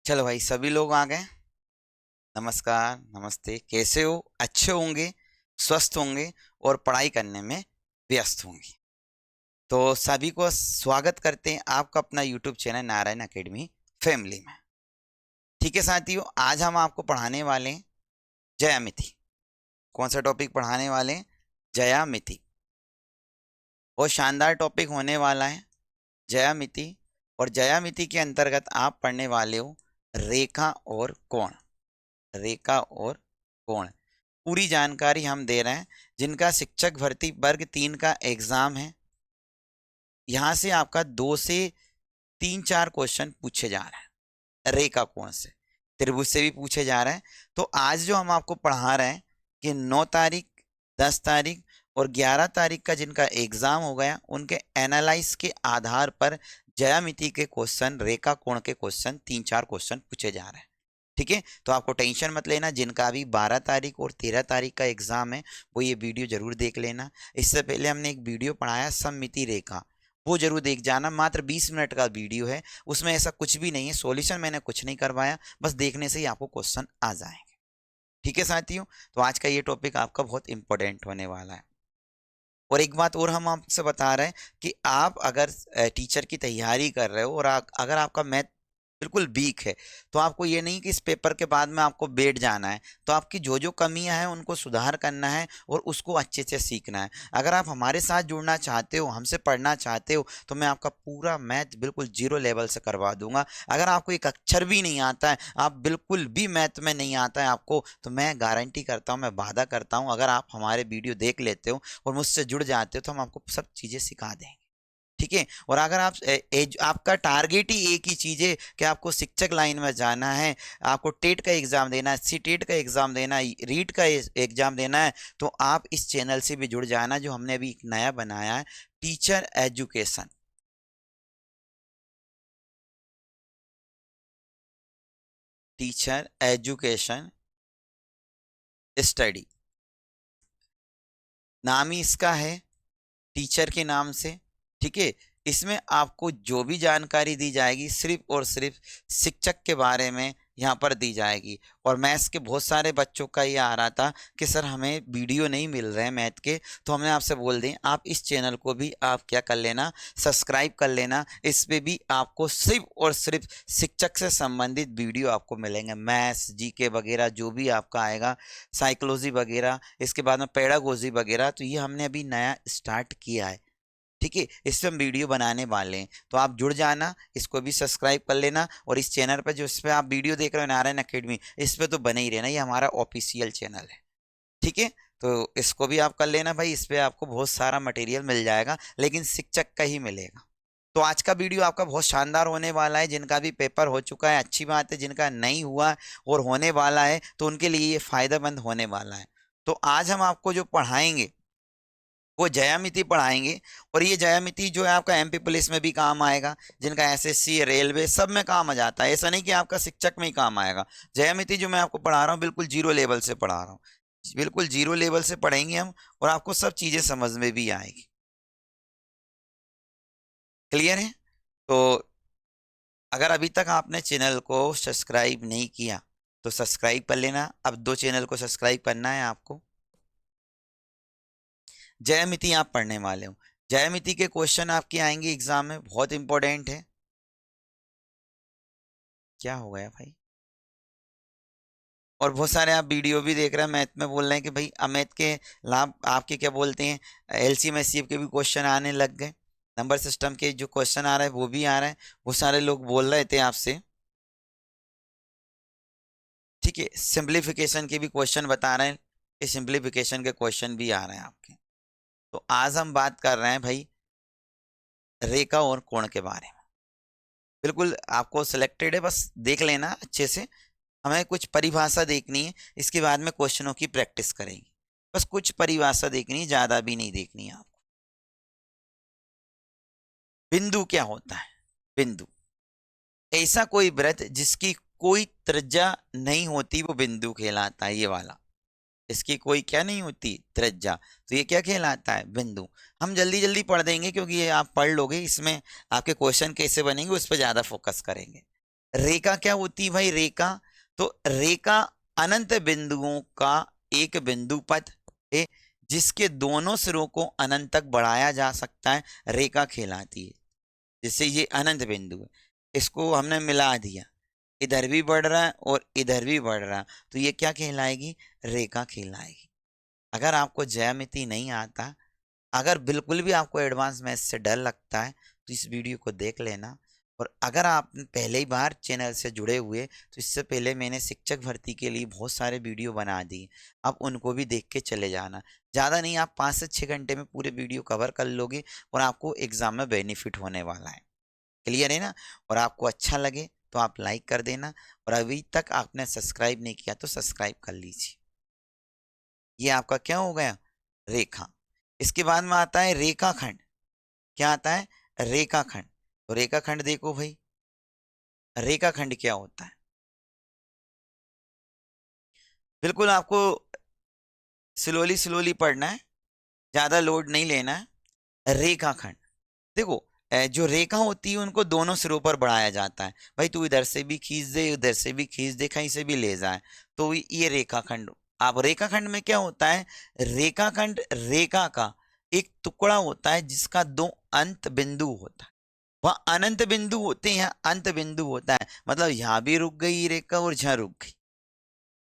चलो भाई, सभी लोग आ गए। नमस्कार, नमस्ते। कैसे हो? अच्छे होंगे, स्वस्थ होंगे और पढ़ाई करने में व्यस्त होंगे। तो सभी को स्वागत करते हैं आपका अपना YouTube channel Narayan academy family में। ठीक है साथियों, आज हम आपको पढ़ाने वाले हैं ज्यामिति। कौन सा टॉपिक पढ़ाने वाले हैं? ज्यामिति। बहुत शानदार टॉपिक होने वाला है ज्यामिति। और ज्यामिति के अंतर्गत आप पढ़ने वाले हो रेखा और कोण। रेखा और कोण पूरी जानकारी हम दे रहे हैं। जिनका शिक्षक भर्ती वर्ग 3 का एग्जाम है, यहाँ से आपका 2 से 3 4 क्वेश्चन पूछे जा रहे हैं। रेखा कोण से, त्रिभुज से भी पूछे जा रहे हैं। तो आज जो हम आपको पढ़ा रहे हैं कि 9 तारीख, 10 तारीख और 11 तारीख का जिनका एग्जाम हो गया, उनके एनालाइज के आधार पर ज्यामिति के क्वेश्चन, रेखा कोण के क्वेश्चन, 3 4 क्वेश्चन पूछे जा रहे हैं। ठीक है, तो आपको टेंशन मत लेना। जिनका अभी 12 तारीख और 13 तारीख का एग्जाम है, वो ये वीडियो जरूर देख लेना। इससे पहले हमने एक वीडियो पढ़ाया सममिति रेखा, वो जरूर देख जाना। मात्र 20 मिनट का वीडियो है, उसमें ऐसा कुछ भी नहीं है, सॉल्यूशन मैंने कुछ नहीं करवाया, बस देखने से ही आपको क्वेश्चन आ जाएंगे। ठीक है साथियों, तो आज का ये टॉपिक आपका बहुत इंपॉर्टेंट होने वाला है। और एक बात और हम आपसे बता रहे हैं कि आप अगर टीचर की तैयारी कर रहे हो और अगर आपका मैथ बिल्कुल वीक है, तो आपको ये नहीं कि इस पेपर के बाद में आपको बैठ जाना है। तो आपकी जो जो कमियां हैं उनको सुधार करना है और उसको अच्छे से सीखना है। अगर आप हमारे साथ जुड़ना चाहते हो, हमसे पढ़ना चाहते हो, तो मैं आपका पूरा मैथ बिल्कुल जीरो लेवल से करवा दूंगा। अगर आपको एक अक्षर भी नहीं आता है, आप बिल्कुल भी मैथ में नहीं आता है आपको, तो मैं गारंटी करता हूँ, मैं वादा करता हूँ, अगर आप हमारे वीडियो देख लेते हो और मुझसे जुड़ जाते हो, तो हम आपको सब चीज़ें सिखा देंगे। ठीक है, और अगर आप आपका टारगेट ही एक ही चीज है कि आपको शिक्षक लाइन में जाना है, आपको टेट का एग्जाम देना है, सी टेट का एग्जाम देना है, रीट का एग्जाम देना है, तो आप इस चैनल से भी जुड़ जाना, जो हमने अभी एक नया बनाया है, teacher education. Teacher education study नाम ही इसका है, टीचर के नाम से। ठीक है, इसमें आपको जो भी जानकारी दी जाएगी सिर्फ और सिर्फ शिक्षक के बारे में यहाँ पर दी जाएगी। और मैथ्स के बहुत सारे बच्चों का ये आ रहा था कि सर हमें वीडियो नहीं मिल रहे हैं मैथ के, तो हमने आपसे बोल दें आप इस चैनल को भी आप क्या कर लेना, सब्सक्राइब कर लेना। इस पे भी आपको सिर्फ और सिर्फ शिक्षक से संबंधित वीडियो आपको मिलेंगे। मैथ्स, जीके वगैरह जो भी आपका आएगा, साइकोलॉजी वगैरह, इसके बाद में पेडागोजी वगैरह, तो ये हमने अभी नया स्टार्ट किया है। ठीक है, इस पे हम वीडियो बनाने वाले हैं, तो आप जुड़ जाना, इसको भी सब्सक्राइब कर लेना। और इस चैनल पर जो इस पे आप वीडियो देख रहे हो नारायण एकेडमी, इस पे तो बने ही रहना, ये हमारा ऑफिशियल चैनल है। ठीक है, तो इसको भी आप कर लेना भाई। इस पे आपको बहुत सारा मटेरियल मिल जाएगा, लेकिन शिक्षक का ही मिलेगा। तो आज का वीडियो आपका बहुत शानदार होने वाला है। जिनका भी पेपर हो चुका है अच्छी बात है, जिनका नहीं हुआ और होने वाला है तो उनके लिए ये फायदेमंद होने वाला है। तो आज हम आपको जो पढ़ाएंगे वो ज्यामिति पढ़ाएंगे। और ये ज्यामिति जो है आपका एमपी पुलिस में भी काम आएगा, जिनका एसएससी, रेलवे, सब में काम आ जाता है। ऐसा नहीं कि आपका शिक्षक में ही काम आएगा। ज्यामिति जो मैं आपको पढ़ा रहा हूँ बिल्कुल जीरो लेवल से पढ़ा रहा हूँ, बिल्कुल जीरो लेवल से पढ़ेंगे हम, और आपको सब चीजें समझ में भी आएगी। क्लियर है? तो अगर अभी तक आपने चैनल को सब्सक्राइब नहीं किया तो सब्सक्राइब कर लेना। अब 2 चैनल को सब्सक्राइब करना है आपको। ज्यामिति आप पढ़ने वाले हो, ज्यामिति के क्वेश्चन आपके आएंगे एग्जाम में, बहुत इंपॉर्टेंट है। क्या हो गया भाई? और बहुत सारे आप वीडियो भी देख रहे हैं मैथ में, बोल रहे हैं कि भाई मैथ के लाभ आपके क्या बोलते हैं, एलसीएम एचसीएफ के भी क्वेश्चन आने लग गए, नंबर सिस्टम के जो क्वेश्चन आ रहे हैं वो भी आ रहे हैं। बहुत सारे लोग बोल रहे थे आपसे। ठीक है, सिंप्लीफिकेशन के भी क्वेश्चन बता रहे हैं कि सिंप्लीफिकेशन के क्वेश्चन भी आ रहे हैं आपके। तो आज हम बात कर रहे हैं भाई रेखा और कोण के बारे में। बिल्कुल आपको सिलेक्टेड है, बस देख लेना अच्छे से। हमें कुछ परिभाषा देखनी है, इसके बाद में क्वेश्चनों की प्रैक्टिस करेंगे। बस कुछ परिभाषा देखनी है, ज्यादा भी नहीं देखनी है आपको। बिंदु क्या होता है? बिंदु ऐसा कोई वृत्त जिसकी कोई त्रिज्या नहीं होती, वो बिंदु कहलाता है। ये वाला, इसकी कोई क्या नहीं होती, त्रिज्या, तो ये क्या कहलाता है, बिंदु। हम जल्दी जल्दी पढ़ देंगे क्योंकि ये आप पढ़ लोगे, इसमें आपके क्वेश्चन कैसे बनेंगे उस पर ज्यादा फोकस करेंगे। रेखा क्या होती है भाई? रेखा, तो रेखा अनंत बिंदुओं का एक बिंदु पथ है जिसके दोनों सिरों को अनंत तक बढ़ाया जा सकता है, रेखा कहलाती है। जैसे ये अनंत बिंदु है, इसको हमने मिला दिया, इधर भी बढ़ रहा है और इधर भी बढ़ रहा है, तो ये क्या कहलाएगी? रेखा कहलाएगी। अगर आपको ज्यामिति नहीं आता, अगर बिल्कुल भी आपको एडवांस मैथ से डर लगता है, तो इस वीडियो को देख लेना। और अगर आप पहले ही बार चैनल से जुड़े हुए, तो इससे पहले मैंने शिक्षक भर्ती के लिए बहुत सारे वीडियो बना दिए, आप उनको भी देख के चले जाना। ज़्यादा नहीं, आप 5 से 6 घंटे में पूरे वीडियो कवर कर लोगे और आपको एग्जाम में बेनिफिट होने वाला है। क्लियर है ना? और आपको अच्छा लगे तो आप लाइक कर देना, और अभी तक आपने सब्सक्राइब नहीं किया तो सब्सक्राइब कर लीजिए। ये आपका क्या हो गया? रेखा। इसके बाद में आता है रेखाखंड। क्या आता है? रेखाखंड। तो रेखाखंड देखो भाई, रेखाखंड क्या होता है? बिल्कुल आपको स्लोली स्लोली पढ़ना है, ज्यादा लोड नहीं लेना है। रेखाखंड देखो, जो रेखा होती है उनको दोनों सिरों पर बढ़ाया जाता है। भाई तू इधर से भी खींच दे, उधर से भी खींच दे, कहीं से भी ले जाए, तो ये रेखाखंड। अब रेखाखंड में क्या होता है? रेखाखंड रेखा का एक टुकड़ा होता है जिसका दो अंत बिंदु होता है। वह अनंत बिंदु होते हैं, अंत बिंदु होता है, मतलब यहाँ भी रुक गई रेखा और यहाँ रुक गई,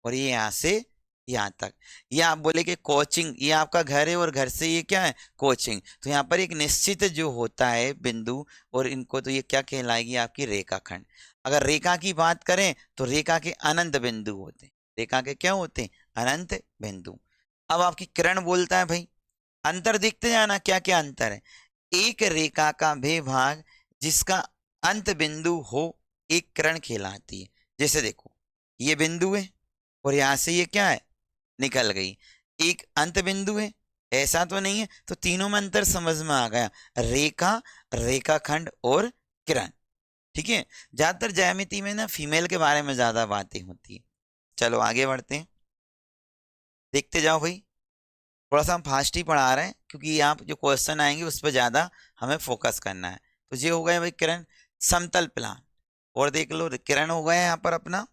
और ये यहाँ से यहाँ तक। ये आप बोले कि कोचिंग, ये आपका घर है और घर से ये क्या है? कोचिंग। तो यहाँ पर एक निश्चित जो होता है बिंदु, और इनको तो ये क्या कहलाएगी? आपकी रेखाखंड। अगर रेखा की बात करें तो रेखा के अनंत बिंदु होते हैं। रेखा के क्या होते हैं? अनंत बिंदु। अब आपकी किरण बोलता है भाई, अंतर देखते जाना क्या क्या अंतर है। एक रेखा का वे भाग जिसका अंत बिंदु हो, एक किरण कहलाती है। जैसे देखो, ये बिंदु है और यहां से ये क्या है? निकल गई, एक अंत बिंदु है। ऐसा तो नहीं है, तो तीनों में अंतर समझ में आ गया, रेखा, रेखाखंड और किरण। ठीक है। ज्यादातर ज्यामिति में ना फीमेल के बारे में ज्यादा बातें होती है। चलो आगे बढ़ते हैं, देखते जाओ भाई। थोड़ा सा हम फास्ट ही पढ़ा रहे हैं क्योंकि यहाँ पे जो क्वेश्चन आएंगे उस पर ज्यादा हमें फोकस करना है। तो ये हो गया भाई किरण, समतल प्लान। और देख लो, किरण हो गया यहाँ पर अपना।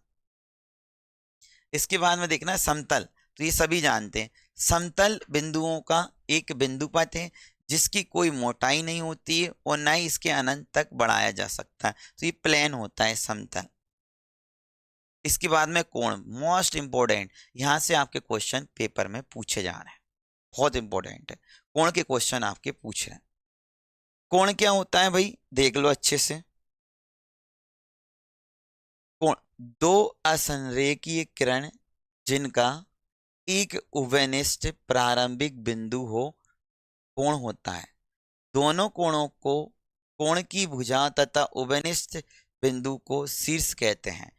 इसके बाद में देखना है समतल। तो ये सभी जानते हैं, समतल बिंदुओं का एक बिंदु पथ है जिसकी कोई मोटाई नहीं होती है और ना ही इसके अनंत तक बढ़ाया जा सकता है, तो ये प्लेन होता है समतल। इसके बाद में कोण, मोस्ट इंपोर्टेंट, यहां से आपके क्वेश्चन पेपर में पूछे जा रहे हैं, बहुत इंपॉर्टेंट है। कोण के क्वेश्चन आपके पूछ रहे हैं। कोण क्या होता है भाई? देख लो अच्छे से। कोण, दो असंरेखीय किरण जिनका एक उभयनिष्ठ प्रारंभिक बिंदु हो, कोण होता है। दोनों कोणों को, कोण की भुजा तथा उभयनिष्ठ बिंदु को शीर्ष कहते हैं।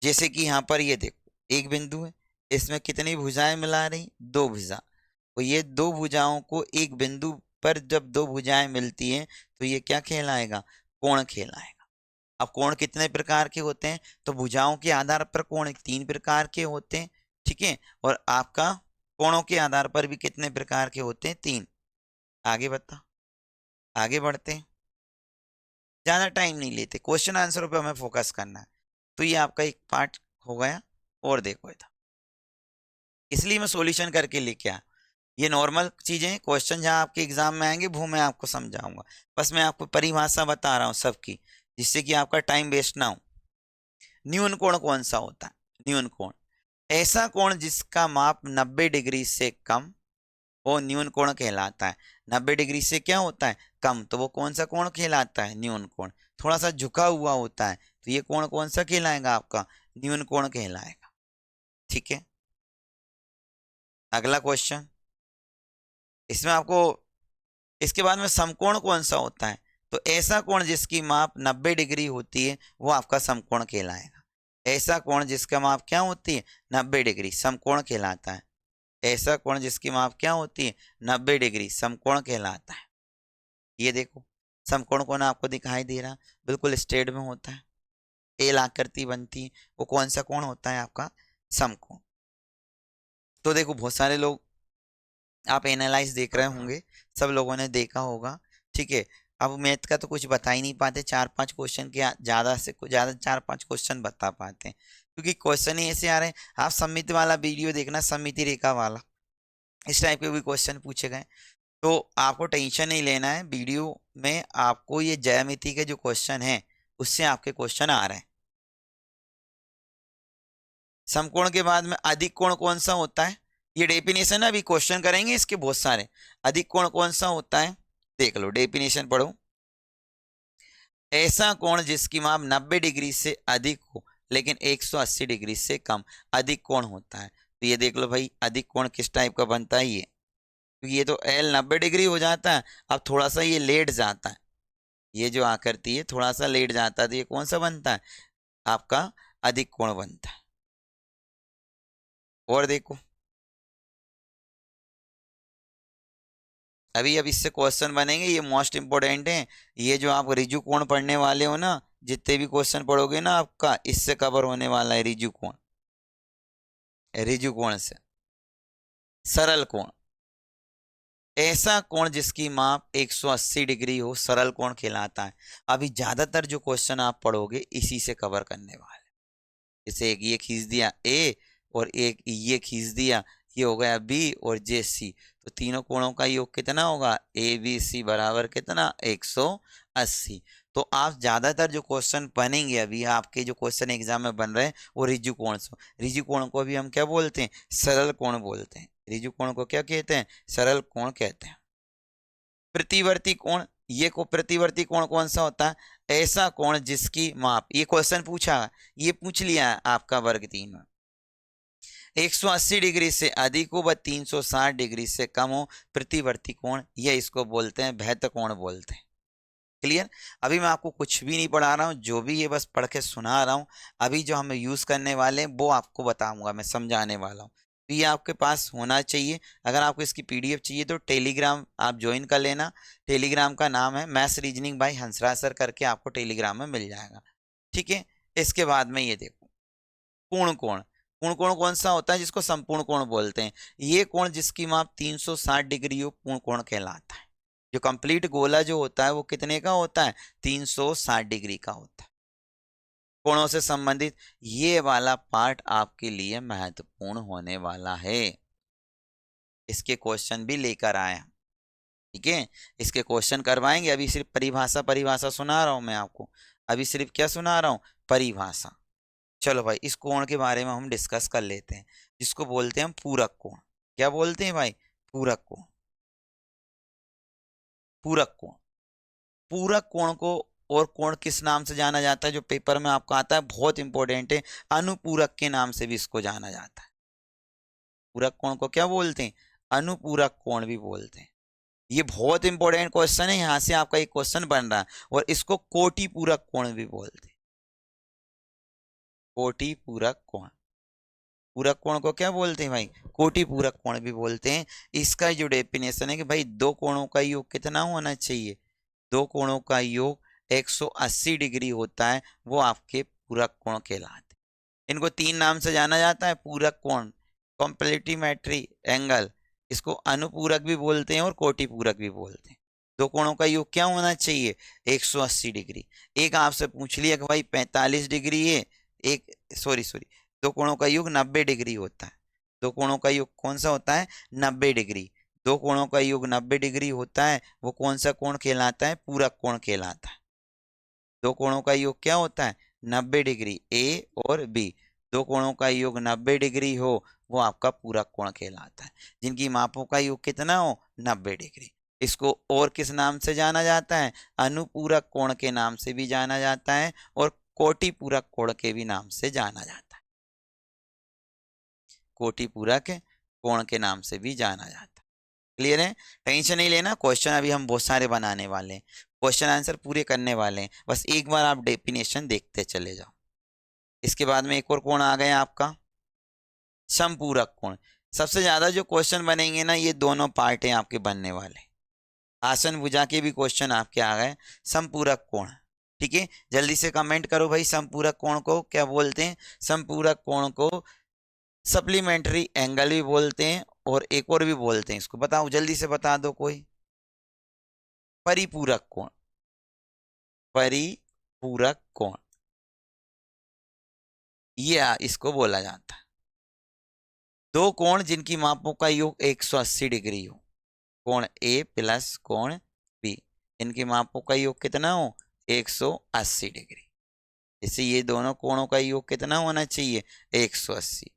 जैसे कि यहाँ पर ये देखो, एक बिंदु है, इसमें कितनी भुजाएं मिला रही? दो भुजा। तो ये दो भुजाओं को एक बिंदु पर जब दो भुजाएं मिलती हैं तो ये क्या कहलाएगा? कोण कहलाएगा। अब कोण कितने प्रकार के होते हैं? तो भुजाओं के आधार पर कोण 3 प्रकार के होते हैं। ठीक है। और आपका कोणों के आधार पर भी कितने प्रकार के होते हैं? 3। आगे बता, आगे बढ़ते हैं, ज्यादा टाइम नहीं लेते, क्वेश्चन आंसरों पे हमें फोकस करना है। तो ये आपका एक पार्ट हो गया। और देखो इधर, इसलिए मैं सॉल्यूशन करके लेके आया। ये नॉर्मल चीजें हैं, क्वेश्चन जहाँ आपके एग्जाम में आएंगे वो मैं आपको समझाऊंगा। बस मैं आपको परिभाषा बता रहा हूँ सबकी, जिससे कि आपका टाइम वेस्ट ना हो। न्यून कोण कौन सा होता है? न्यून कोण ऐसा कोण जिसका माप 90 डिग्री से कम, वो न्यून कोण कहलाता है। 90 डिग्री से क्या होता है? कम, तो वो कौन सा कोण कहलाता है? न्यून कोण। थोड़ा सा झुका हुआ होता है, तो ये कोण कौन सा कहलाएगा? आपका न्यून कोण कहलाएगा। ठीक है। अगला क्वेश्चन, इसमें आपको, इसके बाद में समकोण कौन सा होता है? तो ऐसा कोण जिसकी माप 90 डिग्री होती है वो आपका समकोण कहलाएगा। ऐसा कोण जिसका माप क्या होती है? 90 डिग्री, समकोण कहलाता है। ऐसा कोण जिसकी माप क्या होती है? 90 डिग्री, समकोण कहलाता है। ये देखो, समकोण कोण आपको दिखाई दे रहा, बिल्कुल स्ट्रेट में होता है, एल आकृति बनती है, वो कौन सा कोण होता है? आपका समकोण। तो देखो, बहुत सारे लोग आप एनालाइज देख रहे होंगे, सब लोगों ने देखा होगा। ठीक है। अब मैथ का तो कुछ बता ही नहीं पाते, 4-5 क्वेश्चन के ज़्यादा से ज़्यादा 4-5 क्वेश्चन बता पाते हैं, क्योंकि क्वेश्चन ही ऐसे आ रहे हैं। आप सममिति वाला वीडियो देखना, सममिति रेखा वाला, इस टाइप के भी क्वेश्चन पूछे गए। तो आपको टेंशन नहीं लेना है, वीडियो में आपको ये ज्यामिति के जो क्वेश्चन हैं उससे आपके क्वेश्चन आ रहे हैं। समकोण के बाद में अधिक कोण कौन सा होता है, ये डेफिनेशन अभी क्वेश्चन करेंगे इसके बहुत सारे। अधिक कोण कौन सा होता है, देख लो डेफिनेशन पढ़ो। ऐसा कोण जिसकी माप 90 डिग्री से अधिक हो लेकिन 180 डिग्री से कम, अधिक कोण होता है। तो ये देख लो भाई, अधिक कोण किस टाइप का बनता है, ये क्योंकि ये तो एल 90 डिग्री हो जाता है, अब थोड़ा सा ये लेट जाता है, ये जो आकृति है थोड़ा सा लेट जाता है, तो ये कौन सा बनता है, आपका अधिक कोण बनता है। और देखो अभी अब इससे क्वेश्चन बनेंगे, ये मोस्ट इंपोर्टेंट है। ये जो आप रिजु कोण पढ़ने वाले हो ना, जितने भी क्वेश्चन पढ़ोगे ना आपका इससे कवर होने वाला है रिजु कोण। रिजु कोण से सरल कोण, ऐसा कोण जिसकी माप 180 डिग्री हो सरल कोण कहलाता है। अभी ज्यादातर जो क्वेश्चन आप पढ़ोगे इसी से कवर करने वाले। जैसे एक ये खींच दिया ए और एक ये खींच दिया, ये हो गया बी और जे सी, तो तीनों कोणों का योग कितना होगा, ए बी सी बराबर कितना 180। तो आप ज्यादातर जो क्वेश्चन बनेंगे, अभी आपके जो क्वेश्चन एग्जाम में बन रहे हैं वो रिजु कोण से। रिजु कोण को भी हम क्या बोलते हैं, सरल कोण बोलते हैं। रिजु कोण को क्या कहते हैं, सरल कोण कहते हैं। प्रतिवर्ती कोण, ये को प्रतिवर्ती कोण कौन सा होता है, ऐसा कोण जिसकी माप, ये क्वेश्चन पूछा, ये पूछ लिया आपका वर्ग 3 में, 180 डिग्री से अधिक हो व 360 डिग्री से कम हो, प्रतिवर्ती कोण, ये इसको बोलते हैं भैत कोण बोलते हैं। क्लियर। अभी मैं आपको कुछ भी नहीं पढ़ा रहा हूँ, जो भी ये बस पढ़ के सुना रहा हूँ। अभी जो हम यूज करने वाले हैं वो आपको बताऊंगा, मैं समझाने वाला हूँ। तो ये आपके पास होना चाहिए। अगर आपको इसकी पीडीएफ चाहिए तो टेलीग्राम आप ज्वाइन कर लेना। टेलीग्राम का नाम है maths reasoning bye Hansraj sir करके, आपको टेलीग्राम में मिल जाएगा। ठीक है। इसके बाद में ये देखो पूर्ण कोण। पूर्ण कोण कौन सा होता है, जिसको संपूर्ण कोण बोलते हैं। ये कोण जिसकी माप 360 डिग्री हो पूर्ण कोण कहलाता है। जो कंप्लीट गोला जो होता है वो कितने का होता है, 360 डिग्री का होता है। कोणों से संबंधित ये वाला पार्ट आपके लिए महत्वपूर्ण होने वाला है। इसके क्वेश्चन भी लेकर आए हैं। ठीक है, इसके क्वेश्चन करवाएंगे। अभी सिर्फ परिभाषा परिभाषा सुना रहा हूं मैं आपको। अभी सिर्फ क्या सुना रहा हूं, परिभाषा। चलो भाई, इस कोण के बारे में हम डिस्कस कर लेते हैं, जिसको बोलते हैं हम पूरक कोण। क्या बोलते हैं भाई, पूरक कोण। पूरक कोण, पूरक कोण को और कोण किस नाम से जाना जाता है, जो पेपर में आपको आता है, बहुत इंपॉर्टेंट है, अनुपूरक के नाम से भी इसको जाना जाता है। पूरक कोण को क्या बोलते हैं, अनुपूरक कोण भी बोलते हैं। ये बहुत इंपॉर्टेंट क्वेश्चन है, यहां से आपका एक क्वेश्चन बन रहा है। और इसको कोटि पूरक कोण भी बोलते हैं। कोटि पूरक कोण, पूरक कोण को क्या बोलते हैं भाई, कोटि पूरक कोण भी बोलते हैं। इसका जो डेफिनेशन है कि भाई दो कोणों का योग कितना होना चाहिए, दो कोणों का योग 180 डिग्री होता है, वो आपके पूरक कोण कहलाते हैं। इनको तीन नाम से जाना जाता है, पूरक कोण, कॉम्प्लीमेंट्री एंगल, इसको अनुपूरक भी बोलते हैं और कोटि पूरक भी बोलते हैं। दो कोणों का योग क्या होना चाहिए, 180 डिग्री। एक आपसे पूछ लिया कि भाई 45 डिग्री है, एक सॉरी दो कोणों का योग 90 डिग्री होता है। दो कोणों का योग कौन सा होता है, 90 डिग्री। दो कोणों का योग 90 डिग्री होता है, वो कौन सा कोण कहलाता है, पूरक कोण कहलाता है। दो कोणों का योग क्या होता है, 90 डिग्री, ए और बी। दो कोणों का योग 90 डिग्री हो वो आपका पूरक कोण कहलाता है, जिनकी मापों का योग कितना हो, 90 डिग्री। इसको और किस नाम से जाना जाता है, अनुपूरक कोण के नाम से भी जाना जाता है और कोटि पूरक कोण के भी नाम से जाना जाता है। कोटि पूरक कोण के नाम से भी जाना जाता है। क्लियर है, टेंशन नहीं लेना। क्वेश्चन अभी हम बहुत सारे बनाने वाले हैं, क्वेश्चन आंसर पूरे करने वाले हैं, बस एक बार आप डेफिनेशन देखते चले जाओ। इसके बाद में एक और कोण आ गया आपका समपूरक कोण। सबसे ज्यादा जो क्वेश्चन बनेंगे ना, ये दोनों पार्ट हैं आपके बनने वाले। आसन भुजा के भी क्वेश्चन आपके आ गए, समपूरक कोण। ठीक है, जल्दी से कमेंट करो भाई, समपूरक कोण को क्या बोलते हैं। समपूरक कोण को सप्लीमेंट्री एंगल भी बोलते हैं और एक और भी बोलते हैं, इसको बताओ, जल्दी से बता दो कोई। परिपूरक कोण, परिपूरक कोण, ये इसको बोला जाता है। दो कोण जिनकी मापों का योग 180 डिग्री हो, कोण ए प्लस कोण बी, इनके मापों का योग कितना हो 180 डिग्री। जैसे ये दोनों कोणों का योग कितना होना चाहिए 180,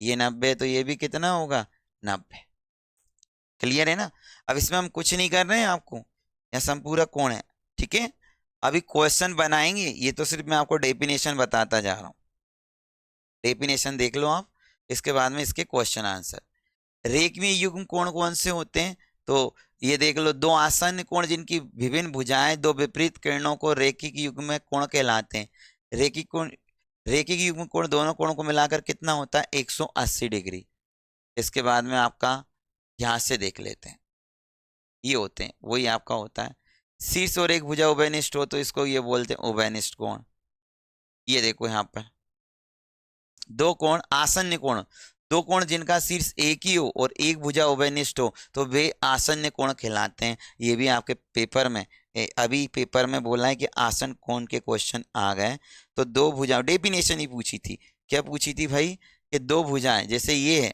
ये 90 तो ये भी कितना होगा 90। क्लियर है ना। अब इसमें हम कुछ नहीं कर रहे हैं, आपको यह संपूरक कोण है, ठीक है। अभी क्वेश्चन बनाएंगे, ये तो सिर्फ मैं आपको डेफिनेशन बताता जा रहा हूँ। डेफिनेशन देख लो आप, इसके बाद में इसके क्वेश्चन आंसर। रेखीय युग्म कोण कौन से होते हैं, तो ये देख लो, दो आसन्न कोण जिनकी विभिन्न भुजाएं दो विपरीत किरणों को रेखिक युग्म कोण कहलाते हैं। रेखिक युग्म कोण दोनों कोणों को मिलाकर कितना होता है 180 डिग्री। इसके बाद में आपका ध्यान से देख लेते हैं, ये होते हैं, वही आपका होता है शीर्ष और एक भुजा उभयनिष्ठ हो तो इसको ये बोलते हैं उभयनिष्ठ कोण। ये देखो यहाँ पर दो कोण आसन्न कोण, दो कोण जिनका शीर्ष एक ही हो और एक भुजा उभयनिष्ठ हो तो वे आसन्न कोण कहलाते हैं। ये भी आपके पेपर में अभी पेपर में बोला है कि आसन कोण के क्वेश्चन आ गए। तो दो भुजा डेफिनेशन ही पूछी थी, क्या पूछी थी भाई कि दो भुजाएं, जैसे ये है,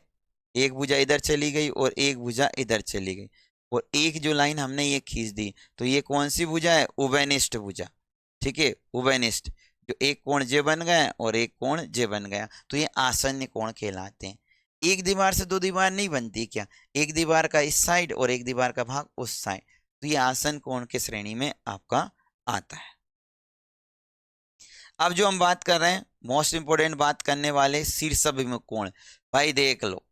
एक भुजा इधर चली गई और एक भुजा इधर चली गई, और एक जो लाइन हमने ये खींच दी, तो ये कौन सी भुजा है उभयनिष्ठ भुजा, ठीक है, उभयनिष्ठ। जो एक कोण जे बन गया और एक कोण जे बन गया तो ये आसन्न कोण कहलाते हैं। एक दीवार से दो दीवार नहीं बनती क्या, एक दीवार का इस साइड और एक दीवार का भाग उस साइड, तो ये आसन्न कोण की श्रेणी में आपका आता है। अब जो हम बात कर रहे हैं मोस्ट इंपोर्टेंट बात करने वाले शीर्षाभिमुख कोण, भाई देख लो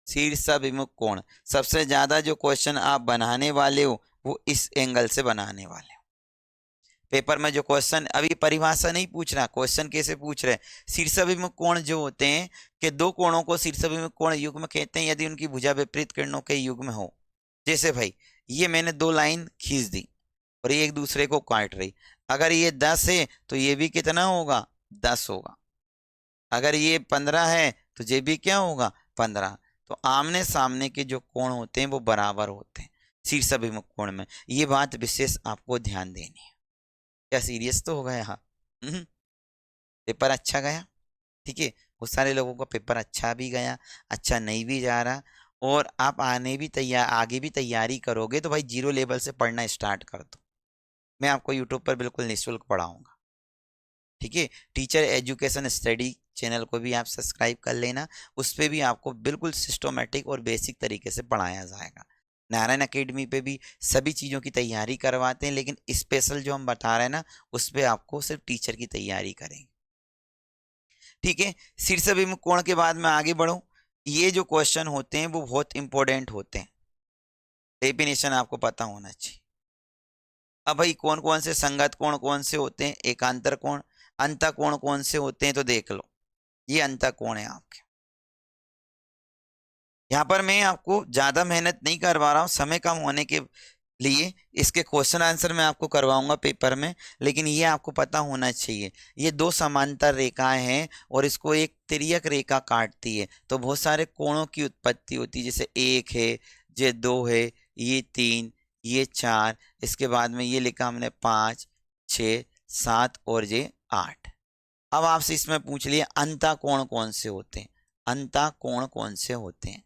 शीर्षाभिमुख कोण सबसे ज्यादा जो क्वेश्चन आप बनाने वाले हो वो इस एंगल से बनाने वाले हो। पेपर में जो क्वेश्चन अभी परिभाषा नहीं पूछ रहा, क्वेश्चन कैसे पूछ रहे, शीर्षाभिमुख कोण जो होते हैं कि दो कोणों को शीर्षाभिमुख कोण युग्म कहते हैं यदि उनकी भुजा विपरीत किरणों के युग्म हो। जैसे भाई ये मैंने दो लाइन खींच दी और ये एक दूसरे को काट रही, अगर ये 10 है तो ये भी कितना होगा 10 होगा, अगर ये 15 है तो ये भी क्या होगा 15। तो आमने सामने के जो कोण होते हैं वो बराबर होते हैं शीर्षाभिमुख कोण में, ये बात विशेष आपको ध्यान देनी है। क्या सीरियस तो हो गया, हाँ पेपर अच्छा गया, ठीक है। बहुत सारे लोगों का पेपर अच्छा भी गया, अच्छा नहीं भी जा रहा, और आप आगे भी तैयारी करोगे तो भाई जीरो लेवल से पढ़ना स्टार्ट कर दो। मैं आपको यूट्यूब पर बिल्कुल निःशुल्क पढ़ाऊंगा, ठीक है। टीचर एजुकेशन स्टडी चैनल को भी आप सब्सक्राइब कर लेना, उस पर भी आपको बिल्कुल सिस्टमेटिक और बेसिक तरीके से पढ़ाया जाएगा। नारायण अकेडमी पे भी सभी चीज़ों की तैयारी करवाते हैं, लेकिन स्पेशल जो हम बता रहे हैं ना उस पर आपको सिर्फ टीचर की तैयारी करेंगे, ठीक है। शीर्षाभिमुख कोण के बाद मैं आगे बढ़ूं, ये जो क्वेश्चन होते हैं वो बहुत इंपॉर्टेंट होते हैं, डेफिनेशन आपको पता होना चाहिए। अब भाई कौन कौन से संगत कोण कौन से होते हैं, एकांतर कोण, अंतः कोण कौन से होते हैं, तो देख लो ये अंतः कोण है आपके। यहाँ पर मैं आपको ज्यादा मेहनत नहीं करवा रहा हूँ, समय कम होने के लिए इसके क्वेश्चन आंसर मैं आपको करवाऊंगा पेपर में, लेकिन ये आपको पता होना चाहिए ये दो समांतर रेखाएं हैं और इसको एक तिर्यक रेखा काटती है तो बहुत सारे कोणों की उत्पत्ति होती है, जैसे एक है, ये दो है, ये तीन, ये चार, इसके बाद में ये लिखा हमने 5 6 7 और ये 8। अब आपसे इसमें पूछ लिया अंतः कोण कौन से होते हैं, अंतः कोण कौन से होते हैं,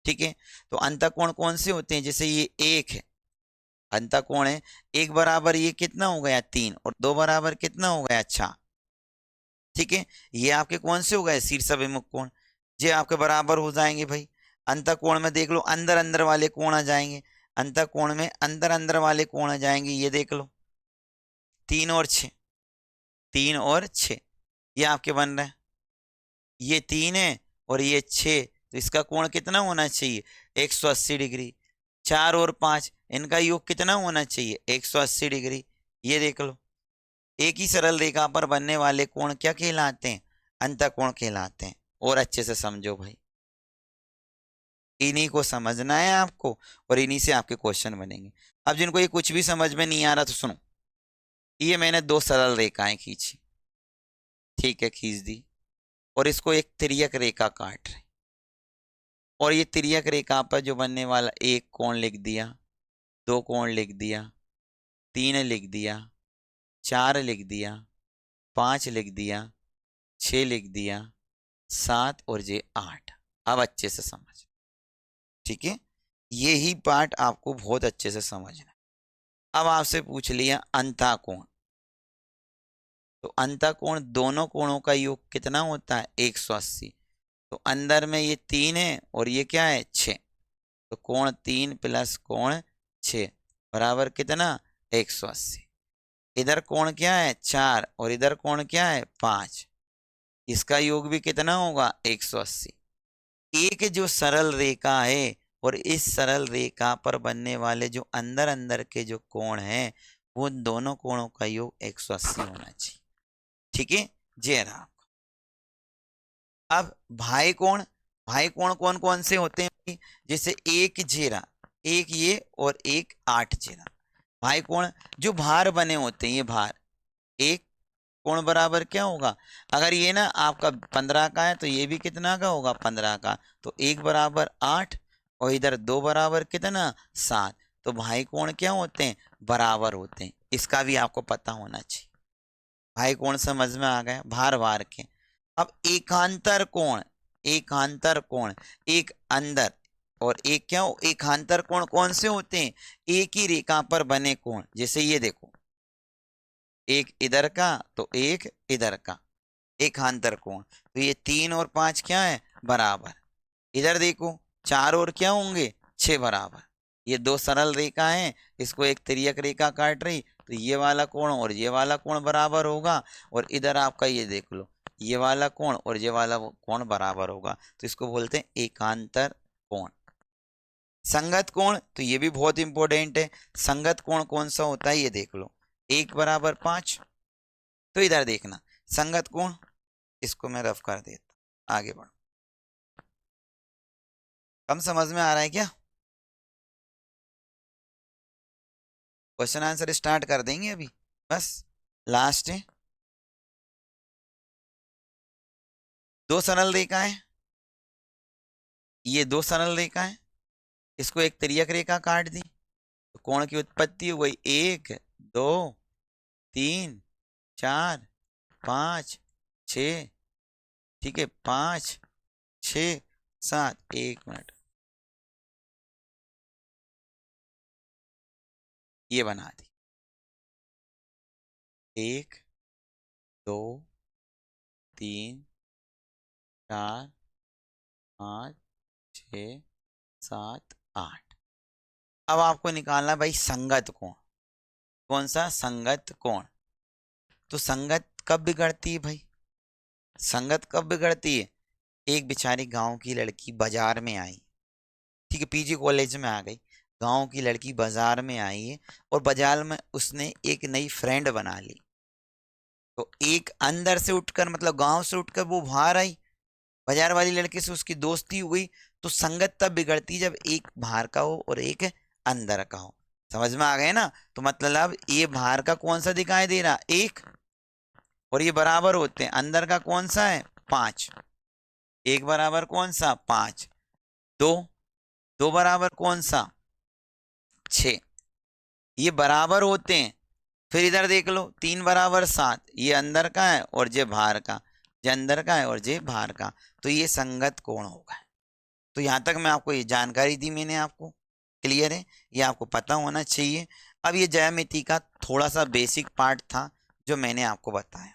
ठीक है। तो अंतः कोण कौन से होते हैं, जैसे ये एक है, अंतः कोण है, एक बराबर ये कितना हो गया 3 और दो बराबर कितना हो गया 4, ठीक है। ये आपके कौन से हो गए शीर्षाभिमुख कोण, ये आपके बराबर हो जाएंगे भाई। अंतः कोण में देख लो अंदर अंदर वाले कोण आ जाएंगे, अंतः कोण में अंदर अंदर वाले कोण आ जाएंगे, ये देख लो 3 और 6, 3 और 6 ये आपके बन रहे हैं, ये 3 है और ये 6, तो इसका कोण कितना होना चाहिए 180 डिग्री। 4 और 5 इनका योग कितना होना चाहिए 180 डिग्री। ये देख लो एक ही सरल रेखा पर बनने वाले कोण क्या कहलाते हैं अंतः कोण कहलाते हैं। और अच्छे से समझो भाई, इन्हीं को समझना है आपको और इन्हीं से आपके क्वेश्चन बनेंगे। अब जिनको ये कुछ भी समझ में नहीं आ रहा तो सुनो, ये मैंने दो सरल रेखाएं खींची, ठीक है, खींच दी और इसको एक तिर्यक रेखा काट रही, और ये तिर्यक रेखा पर जो बनने वाला एक कोण लिख दिया, दो कोण लिख दिया, 3 लिख दिया, 4 लिख दिया, 5 लिख दिया, 6 लिख दिया, 7 और ये 8। अब अच्छे से समझ, ठीक है, यही पार्ट आपको बहुत अच्छे से समझना है। अब आपसे पूछ लिया अंतः कोण, तो अंतः कोण दोनों कोणों का योग कितना होता है? 180। तो अंदर में ये 3 है और ये क्या है? 6। तो कोण 3 प्लस कोण 6 बराबर कितना? 180। इधर कोण क्या है? 4 और इधर कोण क्या है? 5। इसका योग भी कितना होगा? 180। एक जो सरल रेखा है और इस सरल रेखा पर बनने वाले जो अंदर अंदर के जो कोण हैं वो दोनों कोणों का योग 180 होना चाहिए, ठीक है। जय राम। अब भाई कोण, भाई कोण कौन कौन से होते हैं? जैसे एक जीरा, एक ये और एक 8 जीरा। भाई कोण जो भार बने होते हैं, ये भार, एक कोण बराबर क्या होगा? अगर ये ना आपका 15 का है तो ये भी कितना का होगा? 15 का। तो एक बराबर 8 और इधर 2 बराबर कितना? 7। तो भाई कोण क्या होते हैं? बराबर होते हैं। इसका भी आपको पता होना चाहिए। भाई कोण समझ में आ गया? भार भार के। अब एकांतर कोण, एकांतर कोण, एक अंदर और एक क्या हो? एकांतर कोण कौन से होते हैं? एक ही रेखा पर बने कोण। जैसे ये देखो, एक इधर का तो एक इधर का, एकांतर कोण। तो ये 3 और 5 क्या है? बराबर। इधर देखो 4 और क्या होंगे? 6 बराबर। ये दो सरल रेखा हैं, इसको एक तिर्यक रेखा काट रही, तो ये वाला कोण और ये वाला कोण बराबर होगा। और इधर आपका ये देख लो, ये वाला कोण और ये वाला कोण बराबर होगा। तो इसको बोलते हैं एकांतर कोण। संगत कोण, तो ये भी बहुत इंपॉर्टेंट है। संगत कोण कौन सा होता है? ये देख लो, 1 बराबर 5। तो इधर देखना संगत कोण, इसको मैं रफ कर देता, आगे बढ़ो। कम समझ में आ रहा है क्या? क्वेश्चन आंसर स्टार्ट कर देंगे अभी, बस लास्ट है। दो सरल रेखा है, ये दो सरल रेखा है, इसको एक तिर्यक रेखा काट दी तो कोण की उत्पत्ति हो गई 1 2 3 4 5 6, ठीक है, 5 6 7। 1 मिनट, ये बना दी, 1 2 3 4 5 6 7 8। अब आपको निकालना भाई संगत कोण। कौन सा? संगत कोण। तो संगत कब बिगड़ती है भाई? संगत कब बिगड़ती है? एक बेचारी गांव की लड़की बाजार में आई, ठीक है, पीजी कॉलेज में आ गई। गांव की लड़की बाजार में आई है और बाजार में उसने एक नई फ्रेंड बना ली। तो एक अंदर से उठकर, मतलब गांव से उठकर वो बाहर आई, बाजार वाली लड़की से उसकी दोस्ती हुई। तो संगत तब बिगड़ती जब एक बाहर का हो और एक अंदर का हो। समझ में आ गए ना? तो मतलब ये बाहर का कौन सा दिखाई दे रहा? 1, और ये बराबर होते हैं। अंदर का कौन सा है? 5। एक बराबर कौन सा? 5। 2, 2 बराबर कौन सा? 6। ये बराबर होते हैं। फिर इधर देख लो, 3 बराबर 7, ये अंदर का है और ये बाहर का, ये अंदर का है और ये बाहर का। तो ये संगत कोण होगा। तो यहाँ तक मैं आपको ये जानकारी दी मैंने आपको, क्लियर है? ये आपको पता होना चाहिए। अब ये ज्यामिति का थोड़ा सा बेसिक पार्ट था जो मैंने आपको बताया,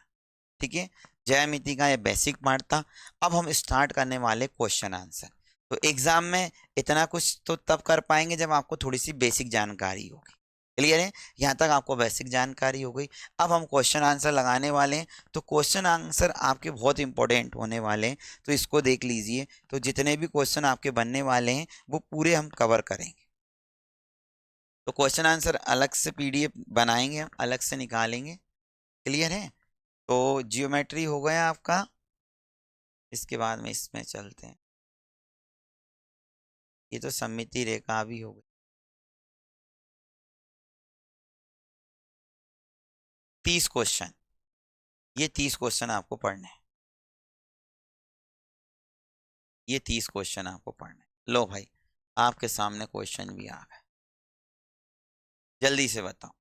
ठीक है। ज्यामिति का ये बेसिक पार्ट था। अब हम स्टार्ट करने वाले क्वेश्चन आंसर। तो एग्जाम में इतना कुछ तो तब कर पाएंगे जब आपको थोड़ी सी बेसिक जानकारी होगी, क्लियर है? यहाँ तक आपको बेसिक जानकारी हो गई। अब हम क्वेश्चन आंसर लगाने वाले हैं। तो क्वेश्चन आंसर आपके बहुत इंपॉर्टेंट होने वाले हैं, तो इसको देख लीजिए। तो जितने भी क्वेश्चन आपके बनने वाले हैं वो पूरे हम कवर करेंगे। तो क्वेश्चन आंसर अलग से पीडीएफ बनाएंगे, हम अलग से निकालेंगे, क्लियर है? तो जियोमेट्री हो गया आपका, इसके बाद में इसमें चलते हैं। ये तो सममिति रेखा भी हो गई। 30 क्वेश्चन, ये 30 क्वेश्चन आपको पढ़ने हैं। ये 30 क्वेश्चन आपको पढ़ने हैं। लो भाई, आपके सामने क्वेश्चन भी आ गए, जल्दी से बताओ।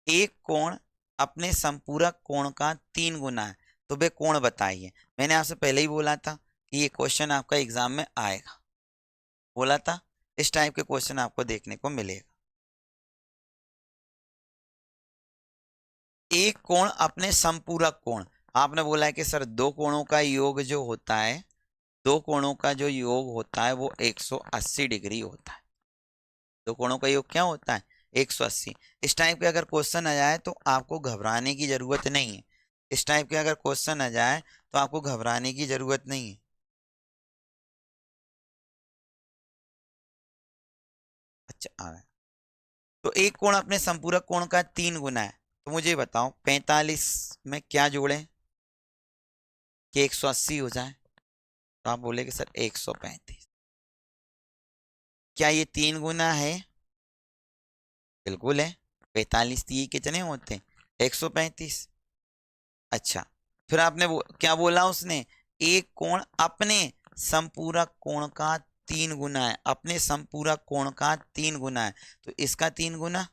एक कोण अपने संपूरक कोण का 3 गुना है, तो वे कोण बताइए। मैंने आपसे पहले ही बोला था कि ये क्वेश्चन आपका एग्जाम में आएगा, बोला था इस टाइप के क्वेश्चन आपको देखने को मिलेगा। एक कोण अपने संपूरक कोण, आपने बोला है कि सर दो कोणों का योग जो होता है, दो कोणों का जो योग होता है वो 180 डिग्री होता है। दो कोणों का योग क्या होता है? 180। इस टाइप के अगर क्वेश्चन आ जाए तो आपको घबराने की जरूरत नहीं है। इस टाइप के अगर क्वेश्चन आ जाए तो आपको घबराने की जरूरत नहीं है। अच्छा आ गया। तो एक कोण अपने संपूरक कोण का 3 गुना है, तो मुझे बताओ 45 में क्या जोड़ें कि 180 हो जाए? तो आप बोले कि सर 135। क्या ये 3 गुना है? बिल्कुल है। 45 ये कितने होते हैं? 135। अच्छा, फिर आपने क्या बोला उसने? एक कोण अपने संपूरक कोण का 3 गुना है, अपने संपूरक कोण का 3 गुना है, तो इसका 3 गुना,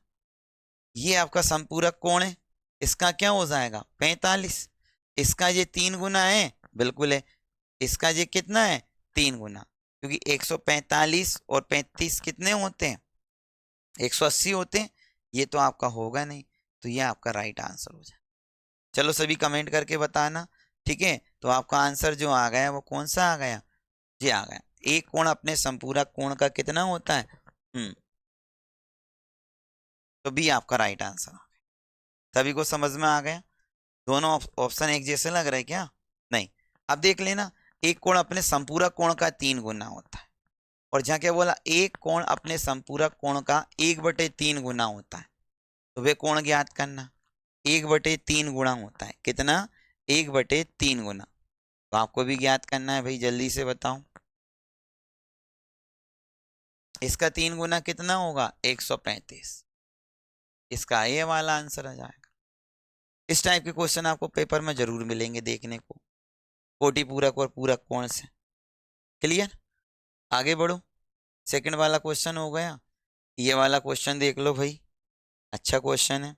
ये आपका संपूरक कोण है, इसका क्या हो जाएगा? 45। इसका ये 3 गुना है, बिल्कुल है। इसका ये कितना है? 3 गुना, क्योंकि 145 और 35 कितने होते हैं? 180 होते हैं। ये तो आपका होगा नहीं, तो ये आपका राइट आंसर हो जाए। चलो सभी कमेंट करके बताना, ठीक है? तो आपका आंसर जो आ गया वो कौन सा आ गया? ये आ गया। एक कोण अपने संपूरक कोण का कितना होता है? तो बी आपका राइट आंसर। सभी को समझ में आ गया? दोनों ऑप्शन एक जैसे लग रहे क्या? नहीं। अब देख लेना, एक कोण अपने संपूरक कोण का 3 गुना होता है, और जहाँ क्या बोला? एक कोण अपने संपूरक कोण का 1/3 गुना होता है, तो वे कोण ज्ञात करना। 1/3 गुणा होता है, कितना? 1/3 गुना। तो आपको भी ज्ञात करना है भाई, जल्दी से बताओ। इसका 3 गुना कितना होगा? 135। इसका ये वाला आंसर आ जाएगा। इस टाइप के क्वेश्चन आपको पेपर में जरूर मिलेंगे देखने को, कोटि पूरक और पूरक कोण से। क्लियर? आगे बढ़ो। सेकंड वाला क्वेश्चन हो गया। ये वाला क्वेश्चन देख लो भाई, अच्छा क्वेश्चन है।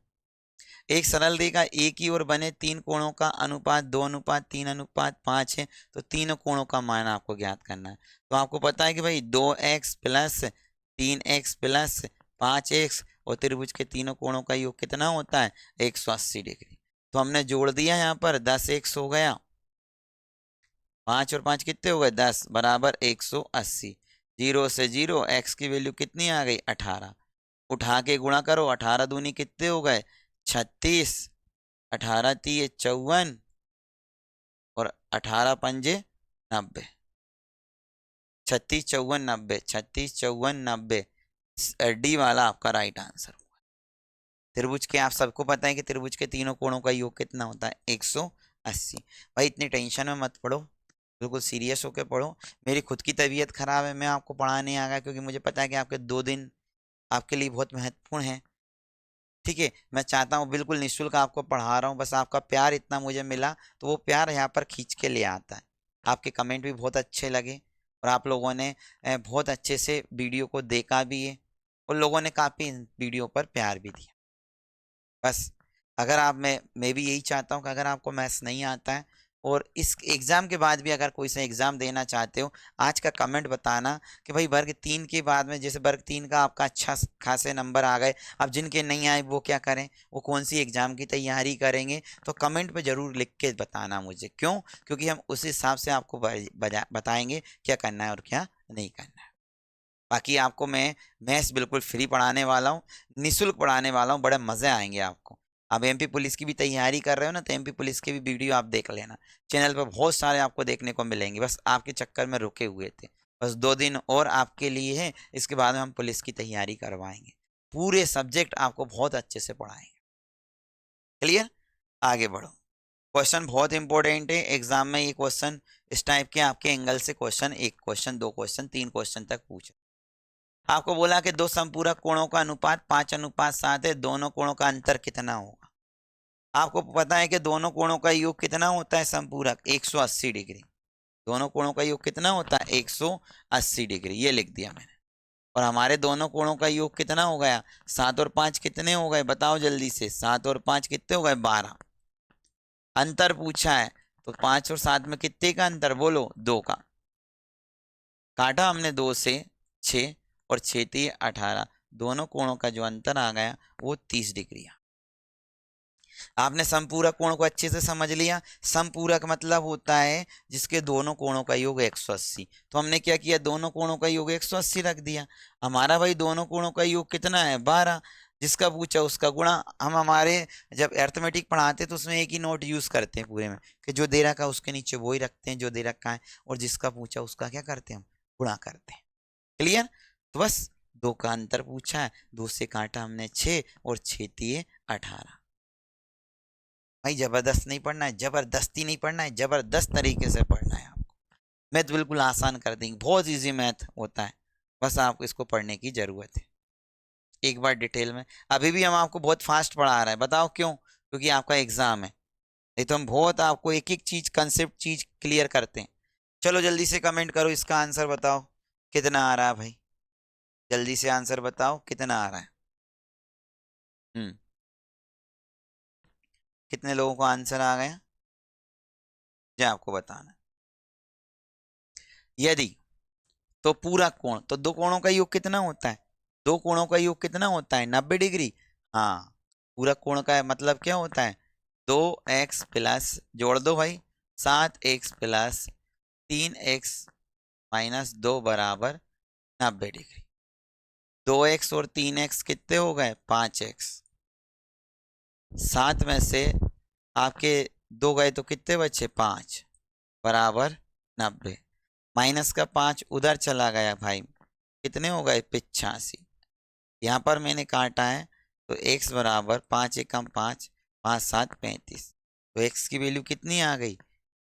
एक सरल रेखा एक ही ओर बने 3 कोणों का अनुपात 2:3:5 है, तो तीनों कोणों का मान आपको ज्ञात करना है। तो आपको पता है कि भाई 2x plus 3x plus 5x और त्रिभुज के तीनों कोणों का योग कितना होता है? 180 डिग्री। तो हमने जोड़ दिया यहाँ पर 10x हो गया, 5 और 5 कितने हो गए? 10 बराबर 180। 0 से 0, x की वैल्यू कितनी आ गई? 18। उठा के गुणा करो, 18 दूनी कितने हो गए? 36। 18 तीय 54 और 18 पंजे 90। 36 54 90, 36 54 90, डी वाला आपका राइट आंसर होगा। त्रिभुज के आप सबको पता है कि त्रिभुज के तीनों कोणों का योग कितना होता है? 180। भाई इतनी टेंशन में मत पढ़ो, बिल्कुल सीरियस होकर पढ़ो। मेरी खुद की तबीयत खराब है, मैं आपको पढ़ाने आ गया क्योंकि मुझे पता है कि आपके 2 दिन आपके लिए बहुत महत्वपूर्ण है। ठीक है, मैं चाहता हूँ बिल्कुल निःशुल्क आपको पढ़ा रहा हूँ, बस आपका प्यार इतना मुझे मिला, तो वो प्यार यहाँ पर खींच के ले आता है। आपके कमेंट भी बहुत अच्छे लगे और आप लोगों ने बहुत अच्छे से वीडियो को देखा भी है, और लोगों ने काफ़ी वीडियो पर प्यार भी दिया। बस अगर आप मैं भी यही चाहता हूँ कि अगर आपको मैथ्स नहीं आता है और इस एग्ज़ाम के बाद भी अगर कोई सा एग्ज़ाम देना चाहते हो, आज का कमेंट बताना कि भाई वर्ग 3 के बाद में, जैसे वर्ग 3 का आपका अच्छा खासे नंबर आ गए, अब जिनके नहीं आए वो क्या करें, वो कौन सी एग्ज़ाम की तैयारी करेंगे, तो कमेंट पे ज़रूर लिख के बताना मुझे। क्यों? क्योंकि हम उस हिसाब से आपको बताएंगे क्या करना है और क्या नहीं करना है। बाकी आपको मैं मैथ्स बिल्कुल फ्री पढ़ाने वाला हूँ, निःशुल्क पढ़ाने वाला हूँ, बड़े मज़े आएंगे आपको। आप एमपी पुलिस की भी तैयारी कर रहे हो ना, तो एमपी पुलिस के भी वीडियो आप देख लेना, चैनल पर बहुत सारे आपको देखने को मिलेंगे। बस आपके चक्कर में रुके हुए थे, बस 2 दिन और आपके लिए है, इसके बाद में हम पुलिस की तैयारी करवाएंगे, पूरे सब्जेक्ट आपको बहुत अच्छे से पढ़ाएंगे। क्लियर? आगे बढ़ो। क्वेश्चन बहुत इंपॉर्टेंट है एग्जाम में, ये क्वेश्चन इस टाइप के आपके एंगल से क्वेश्चन, 1 क्वेश्चन 2 क्वेश्चन 3 क्वेश्चन तक पूछे। आपको बोला कि दो संपूरक कोणों का अनुपात 5:7 है, दोनों कोणों का अंतर कितना होगा? आपको पता है कि दोनों कोणों का योग कितना होता है? संपूरक 180 डिग्री। दोनों कोणों का योग कितना होता है? 180 डिग्री, ये लिख दिया मैंने। और हमारे दोनों कोणों का योग कितना हो गया? 7 और 5 कितने हो गए? बताओ जल्दी से। 7 और 5 कितने हो गए? 12। अंतर पूछा है तो 5 और 7 में कितने का अंतर? बोलो। 2 का। काटा हमने 2 से 6 और 6 3 18। दोनों कोणों का जो अंतर आ गया वो 30 डिग्री। आपने समपूरक कोण को अच्छे से समझ लिया। समपूरक मतलब होता है जिसके दोनों कोणों का योग 180। तो हमने क्या किया? दोनों कोणों का योग 180 रख दिया। हमारा भाई दोनों कोणों का योग कितना है? 12। जिसका पूछा उसका गुणा। हम हमारे जब अर्थमेटिक पढ़ाते तो उसमें एक ही नोट यूज करते हैं पूरे में, कि जो दे रखा है उसके नीचे वो ही रखते हैं जो दे रखा है, और जिसका पूछा उसका क्या करते हैं? हम गुणा करते हैं। क्लियर? तो बस 2 का अंतर पूछा है, 2 से काटा हमने 6 और 6 3 18। भाई जबरदस्त नहीं पढ़ना है, जबरदस्ती नहीं पढ़ना है, जबरदस्त तरीके से पढ़ना है आपको। मैथ बिल्कुल आसान कर देंगे, बहुत इजी मैथ होता है, बस आपको इसको पढ़ने की जरूरत है एक बार डिटेल में। अभी भी हम आपको बहुत फास्ट पढ़ा रहे हैं, बताओ क्यों? क्योंकि आपका एग्जाम है, नहीं तो हम बहुत आपको एक एक चीज कंसेप्ट चीज क्लियर करते हैं। चलो जल्दी से कमेंट करो, इसका आंसर बताओ कितना आ रहा है भाई। जल्दी से आंसर बताओ कितना आ रहा है। हम्म कितने लोगों को आंसर आ गया? जो आपको बताना। यदि तो पूरा कोण, तो दो कोणों का योग कितना होता है? दो कोणों का योग कितना होता है? 90 डिग्री। हाँ, पूरा कोण का मतलब क्या होता है? 2x प्लस, जोड़ दो भाई, 7x प्लस 3x माइनस 2 बराबर 90 डिग्री। 2x और 3x कितने हो गए? 5x। 7 में से आपके 2 गए तो कितने बचे? 5 बराबर 90। माइनस का 5 उधर चला गया भाई, कितने हो गए? 85। यहाँ पर मैंने काटा है तो x बराबर 5 एकम 5, 5 7 35। तो x की वैल्यू कितनी आ गई?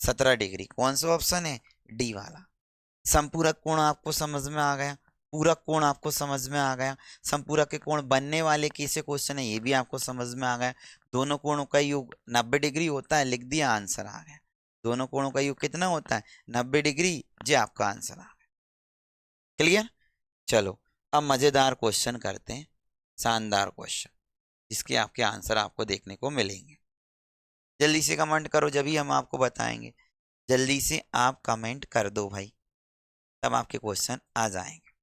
17 डिग्री। कौन सा ऑप्शन है? डी वाला। संपूरक कोण आपको समझ में आ गया, पूरक कोण आपको समझ में आ गया, संपूरक के कोण बनने वाले कैसे क्वेश्चन है ये भी आपको समझ में आ गया। दोनों कोणों का योग 90 डिग्री होता है, लिख दिया, आंसर आ गया। दोनों कोणों का योग कितना होता है? 90 डिग्री। जी आपका आंसर आ गया। क्लियर? चलो अब मजेदार क्वेश्चन करते हैं, शानदार क्वेश्चन जिसके आपके आंसर आपको देखने को मिलेंगे। जल्दी से कमेंट करो, जब ही हम आपको बताएंगे। जल्दी से आप कमेंट कर दो भाई, तब आपके क्वेश्चन आ जाएंगे।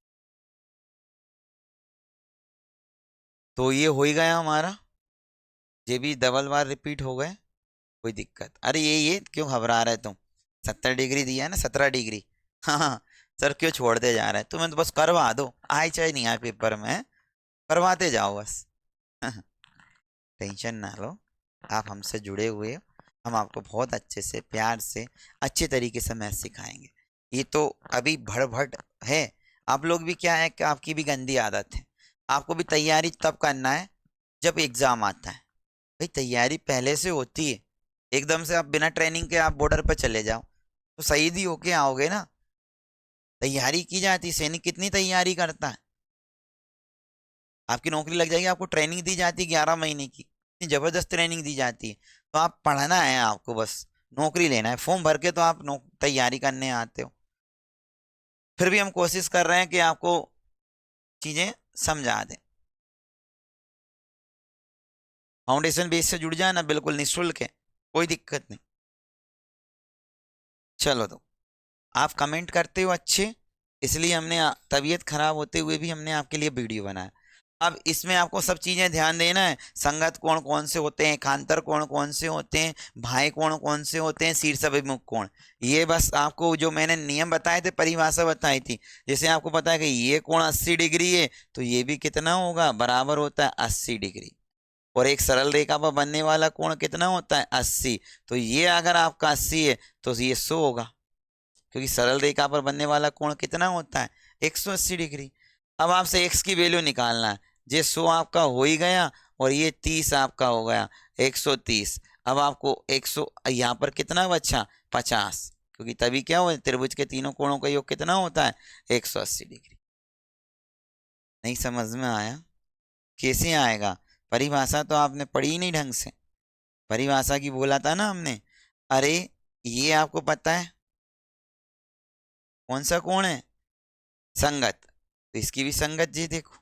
तो ये हो ही गया हमारा, ये भी डबल बार रिपीट हो गए। कोई दिक्कत? अरे ये क्यों घबरा रहे तुम? 70 डिग्री दिया है ना, 17 डिग्री। हाँ हाँ, सर क्यों छोड़ते जा रहे हैं? तुम्हें तो बस करवा दो, आए चाहे नहीं आए पेपर में, करवाते जाओ बस। टेंशन ना लो, आप हमसे जुड़े हुए हो, हम आपको बहुत अच्छे से प्यार से अच्छे तरीके से मैथ सिखाएंगे। ये तो अभी भड़भड़ है, आप लोग भी क्या है कि आपकी भी गंदी आदत है, आपको भी तैयारी तब करना है जब एग्जाम आता है। भाई तैयारी पहले से होती है, एकदम से आप बिना ट्रेनिंग के आप बॉर्डर पर चले जाओ तो शहीद ही होके आओगे ना। तैयारी की जाती है, सैनिक कितनी तैयारी करता है। आपकी नौकरी लग जाएगी, आपको ट्रेनिंग दी जाती है 11 महीने की, इतनी जबरदस्त ट्रेनिंग दी जाती है। तो आप पढ़ना है आपको, बस नौकरी लेना है, फॉर्म भर के तो आप तैयारी करने आते हो। फिर भी हम कोशिश कर रहे हैं कि आपको चीजें समझा दें। फाउंडेशन बेस से जुड़ जाना, बिल्कुल निःशुल्क है, कोई दिक्कत नहीं। चलो तो आप कमेंट करते हो अच्छे, इसलिए हमने तबीयत खराब होते हुए भी हमने आपके लिए वीडियो बनाया। अब इसमें आपको सब चीजें ध्यान देना है, संगत कोण कौन से होते हैं, खांतर कोण कौन से होते हैं, भाई कोण कौन से होते हैं, शीर्षाभिमुख कोण। ये बस आपको जो मैंने नियम बताए थे, परिभाषा बताई थी, जैसे आपको पता है कि ये कोण 80 डिग्री है तो ये भी कितना होगा? बराबर होता है 80 डिग्री। और एक सरल रेखा पर बनने वाला कोण कितना होता है? 80। तो ये अगर आपका 80 है तो ये 100 होगा, क्योंकि सरल रेखा पर बनने वाला कोण कितना होता है? 180 डिग्री। अब आपसे x की वैल्यू निकालना है। ये 100 आपका हो ही गया और ये 30 आपका हो गया, 130। अब आपको 100 यहाँ पर कितना बचा? 50, क्योंकि तभी क्या हुआ, त्रिभुज के तीनों कोणों का योग कितना होता है? 180 डिग्री। नहीं समझ में आया? कैसे आएगा? परिभाषा तो आपने पढ़ी ही नहीं ढंग से। परिभाषा की बोला था ना हमने। अरे ये आपको पता है कौन सा कोण है? संगत। तो इसकी भी संगत जी देखो,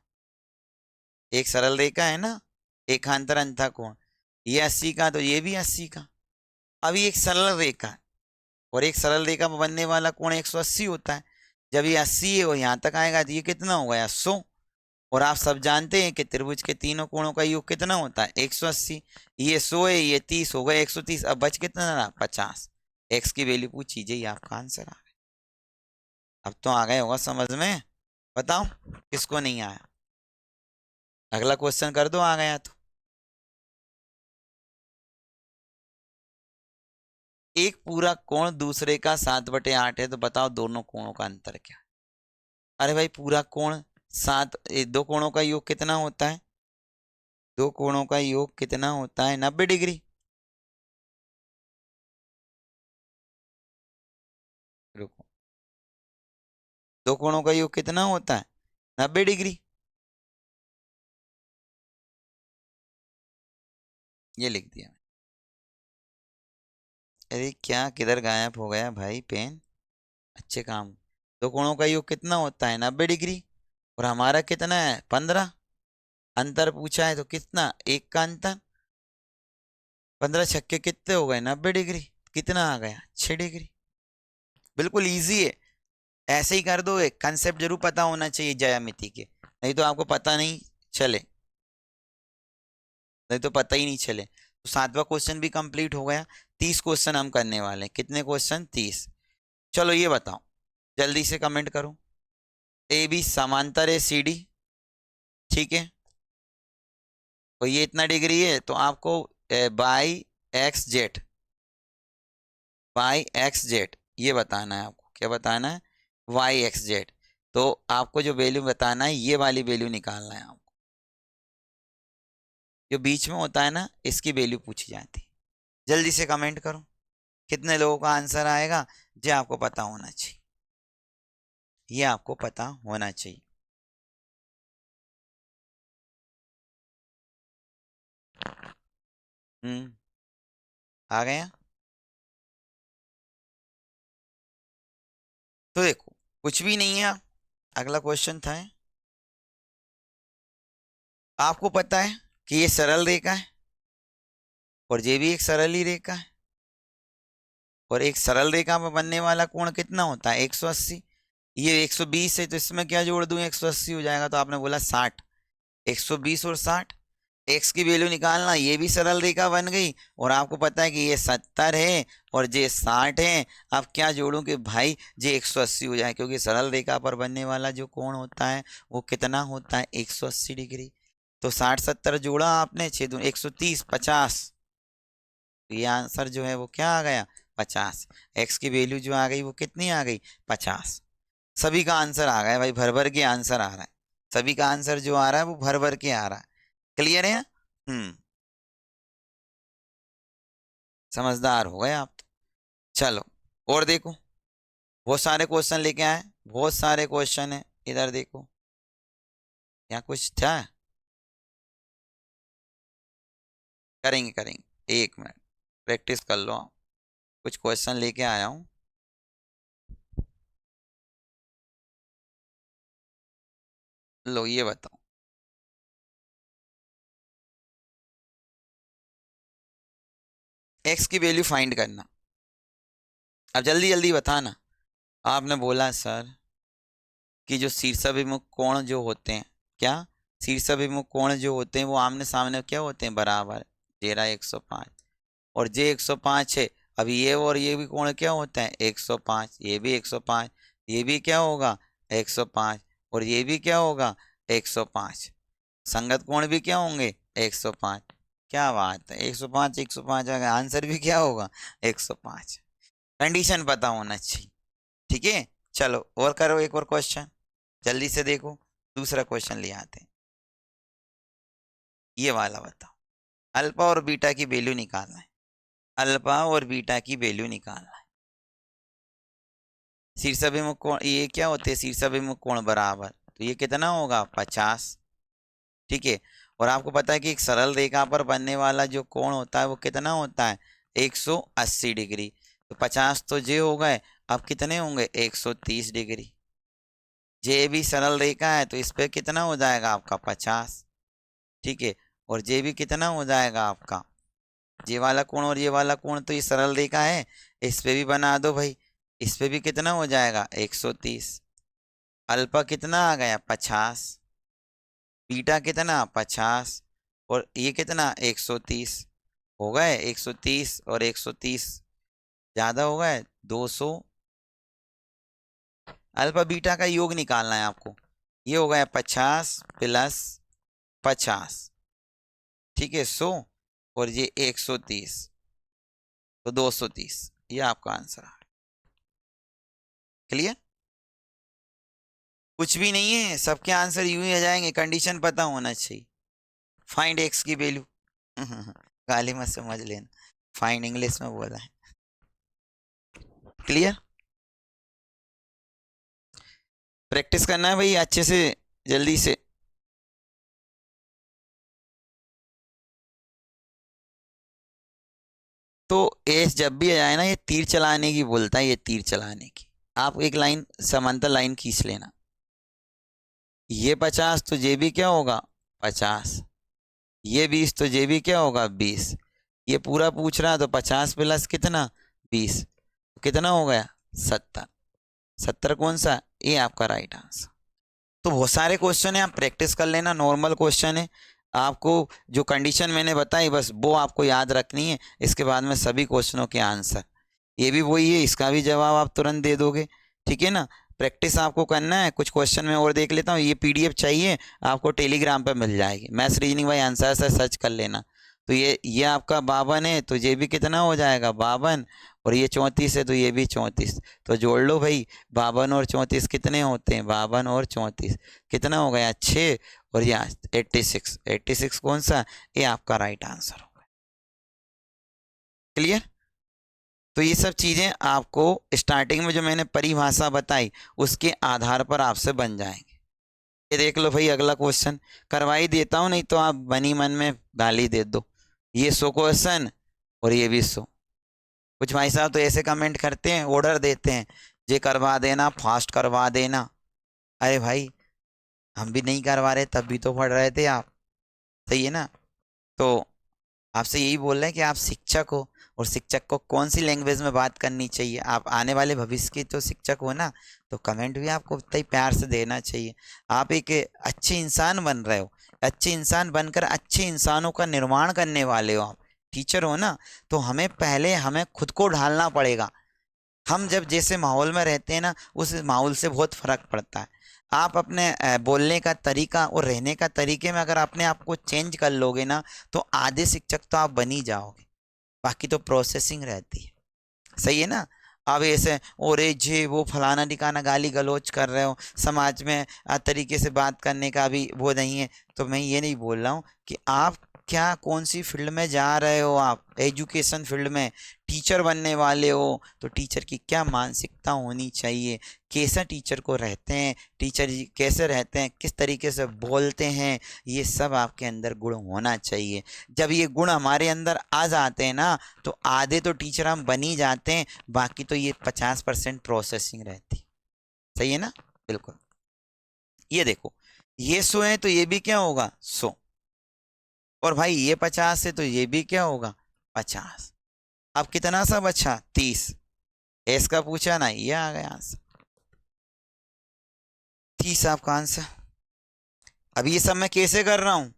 एक सरल रेखा है ना, एकांतर अंतः कोण, ये 80 का तो ये भी 80 का। अभी एक सरल रेखा है और एक सरल रेखा में बनने वाला कोण 180 होता है। जब ये 80 है और यहाँ तक आएगा तो ये कितना हो गया 100। और आप सब जानते हैं कि त्रिभुज के तीनों कोणों का योग कितना होता है 180। ये 100 है, ये 30 हो गए 130, अब बच कितना रहा 50। एक्स की वैल्यू पूछी जाइए, आपका आंसर आ गया। अब तो आ गए होगा समझ में, बताओ किसको नहीं आया। अगला क्वेश्चन कर दो, आ गया तो। एक पूरा कोण दूसरे का 7/8 है, तो बताओ दोनों कोणों का अंतर क्या है। अरे भाई पूरा कोण 7, दो कोणों का योग कितना होता है, दो कोणों का योग कितना होता है 90 डिग्री। रुको, दो कोणों का योग कितना होता है 90 डिग्री। ये लिख दिया। अरे क्या किधर गायब हो गया भाई पेन, अच्छे काम। दो कोणों का योग कितना होता है 90 डिग्री, और हमारा कितना है 15। अंतर पूछा है तो कितना, एक का अंतर। 15 छक्के कितने हो गए 90 डिग्री, कितना आ गया 6 डिग्री। बिल्कुल इजी है, ऐसे ही कर दो। एक कंसेप्ट जरूर पता होना चाहिए ज्यामिति के, नहीं तो आपको पता नहीं चले, नहीं तो पता ही नहीं चले। तो 7वां क्वेश्चन भी कंप्लीट हो गया। 30 क्वेश्चन हम करने वाले हैं। कितने क्वेश्चन 30। चलो ये बताओ, जल्दी से कमेंट करो। ए बी समांतर है सी डी, ठीक है, और ये इतना डिग्री है, तो आपको by x Z, by x Z ये बताना है। आपको क्या बताना है, वाई एक्स जेड। तो आपको जो वैल्यू बताना है ये वाली वैल्यू निकालना है आपको, जो बीच में होता है ना इसकी वैल्यू पूछी जाती है। जल्दी से कमेंट करो कितने लोगों का आंसर आएगा। ये आपको पता होना चाहिए, ये आपको पता होना चाहिए। आ गया। तो देखो कुछ भी नहीं है, अगला क्वेश्चन था। आपको पता है कि ये सरल रेखा है और ये भी एक सरल ही रेखा है, और एक सरल रेखा में बनने वाला कोण कितना होता है 180। ये 120 है तो इसमें क्या जोड़ दूं 180 हो जाएगा, तो आपने बोला 60। 120 और 60, एक्स की वैल्यू निकालना, ये भी सरल रेखा बन गई। और आपको पता है कि ये 70 है और ये 60 है। अब क्या जोड़ूं कि भाई ये 180 हो जाए, क्योंकि सरल रेखा पर बनने वाला जो कोण होता है वो कितना होता है 180 डिग्री। तो 60 70 जोड़ा आपने, 6 दूनी 130, 50। तो ये आंसर जो है वो क्या आ गया 50। एक्स की वैल्यू जो आ गई वो कितनी आ गई 50। सभी का आंसर आ गया भाई, भर भर के आंसर आ रहा है। सभी का आंसर जो आ रहा है वो भर भर के आ रहा है। क्लियर है। समझदार हो गए आप तो। चलो और देखो, बहुत सारे क्वेश्चन लेके आए, बहुत सारे क्वेश्चन है। इधर देखो, यहाँ कुछ था, करेंगे करेंगे, एक मिनट प्रैक्टिस कर लो आप। कुछ क्वेश्चन लेके आया हूँ। लो ये बताओ, एक्स की वैल्यू फाइंड करना। अब जल्दी जल्दी बताना। आपने बोला सर कि जो शीर्षाभिमुख कोण जो होते हैं, क्या शीर्षाभिमुख कोण जो होते हैं वो आमने सामने क्या होते हैं बराबर, तेरा 105 और जे 105 है। अभी ये और ये भी कोण क्या होता है 105, ये भी 105, ये भी क्या होगा 105, और ये भी क्या होगा 105। संगत कोण भी क्या होंगे 105। क्या बात है, 105 105 आंसर भी क्या होगा 105। कंडीशन पता होना चाहिए, ठीक है। चलो और करो एक और क्वेश्चन, जल्दी से देखो। दूसरा क्वेश्चन ले आते हैं, ये वाला बताओ। अल्फा और बीटा की वैल्यू निकालना है, अल्फा और बीटा की वैल्यू निकालना है। शीर्षाभिमुख कोण ये क्या होते हैं, शीर्षाभिमुख कोण बराबर, तो ये कितना होगा 50, ठीक है। और आपको पता है कि एक सरल रेखा पर बनने वाला जो कोण होता है वो कितना होता है 180 डिग्री। तो 50 तो जे हो गए, अब कितने होंगे 130 डिग्री। जे भी सरल रेखा है तो इस पे कितना हो जाएगा आपका 50, ठीक है। और जे भी कितना हो जाएगा आपका, ये वाला कोण और ये वाला कोण तो ये सरल रेखा है, इस पे भी बना दो भाई, इस पे भी कितना हो जाएगा 130। अल्फा कितना आ गया 50, बीटा कितना 50, और ये कितना 130, हो गए 130 और 130 ज्यादा हो गए 200। अल्फा बीटा का योग निकालना है आपको, ये हो गया 50 प्लस 50, ठीक है 100, और ये 130, तो 230, ये आपका आंसर है। क्लियर? कुछ भी नहीं है, सबके आंसर यूं ही आ जाएंगे, कंडीशन पता होना चाहिए। फाइंड एक्स की वैल्यू गाली मत समझ लेना, फाइंड इंग्लिश में बोला है। क्लियर? प्रैक्टिस करना है भाई अच्छे से, जल्दी से। तो एस जब भी आ जाए ना, ये तीर चलाने की बोलता है, ये तीर चलाने की। आप एक लाइन समांतर लाइन खींच लेना, ये 50 तो ये भी क्या होगा 50, ये 20 तो ये भी क्या होगा 20, ये पूरा पूछ रहा तो 50 प्लस कितना 20, कितना हो गया 70। 70 कौन सा, ये आपका राइट आंसर। तो बहुत सारे क्वेश्चन है, आप प्रैक्टिस कर लेना, नॉर्मल क्वेश्चन है। आपको जो कंडीशन मैंने बताई बस वो आपको याद रखनी है, इसके बाद में सभी क्वेश्चनों के आंसर। ये भी वही है, इसका भी जवाब आप तुरंत दे दोगे, ठीक है ना। प्रैक्टिस आपको करना है। कुछ क्वेश्चन मैं और देख लेता हूँ, ये पीडीएफ चाहिए आपको टेलीग्राम पर मिल जाएगी, मैथ्स रीजनिंग बाय आंसर से सर्च कर लेना। तो ये आपका 52 है, तो ये भी कितना हो जाएगा 52, और ये 34 है तो ये भी 34, तो जोड़ लो भाई, 52 और 34 कितने होते हैं, 52 और 34 कितना हो गया 6, और ये 86, 86 कौन सा, ये आपका राइट आंसर होगा। क्लियर? तो ये सब चीजें आपको स्टार्टिंग में जो मैंने परिभाषा बताई उसके आधार पर आपसे बन जाएंगे। ये देख लो भाई, अगला क्वेश्चन करवा ही देता हूँ, नहीं तो आप बनी मन में गाली दे दो। ये 100 क्वेश्चन और ये भी 100। कुछ भाई साहब तो ऐसे कमेंट करते हैं, ऑर्डर देते हैं, ये करवा देना, फास्ट करवा देना। अरे भाई, हम भी नहीं करवा रहे, तब भी तो पढ़ रहे थे आप, सही है ना। तो आपसे यही बोल रहे हैं कि आप शिक्षक हो, और शिक्षक को कौन सी लैंग्वेज में बात करनी चाहिए, आप आने वाले भविष्य के तो शिक्षक हो ना, तो कमेंट भी आपको उतना ही प्यार से देना चाहिए। आप एक अच्छे इंसान बन रहे हो, अच्छे इंसान बनकर अच्छे इंसानों का निर्माण करने वाले हो, आप टीचर हो ना। तो हमें पहले हमें खुद को ढालना पड़ेगा। हम जब जैसे माहौल में रहते हैं ना, उस माहौल से बहुत फर्क पड़ता है। आप अपने बोलने का तरीका और रहने का तरीके में अगर अपने आप को चेंज कर लोगे ना, तो आधे शिक्षक तो आप बन ही जाओगे, बाकी तो प्रोसेसिंग रहती है, सही है ना। अब ऐसे और जे वो फलाना ठिकाना गाली गलौज कर रहे हो, समाज में तरीके से बात करने का भी वो नहीं है। तो मैं ये नहीं बोल रहा हूँ कि आप क्या कौन सी फील्ड में जा रहे हो, आप एजुकेशन फील्ड में टीचर बनने वाले हो, तो टीचर की क्या मानसिकता होनी चाहिए, कैसा टीचर को रहते हैं, टीचर जी कैसे रहते हैं, किस तरीके से बोलते हैं, ये सब आपके अंदर गुण होना चाहिए। जब ये गुण हमारे अंदर आ जाते हैं ना, तो आधे तो टीचर हम बन ही जाते हैं, बाकी तो ये 50% प्रोसेसिंग रहती, सही है ना। बिल्कुल। ये देखो, ये 100 है तो ये भी क्या होगा 100, और भाई ये 50 है तो ये भी क्या होगा 50। अब कितना सा बचा 30, एस का पूछा ना, ये आ गया आंसर 30 आपका आंसर। अब ये सब मैं कैसे कर रहा हूं,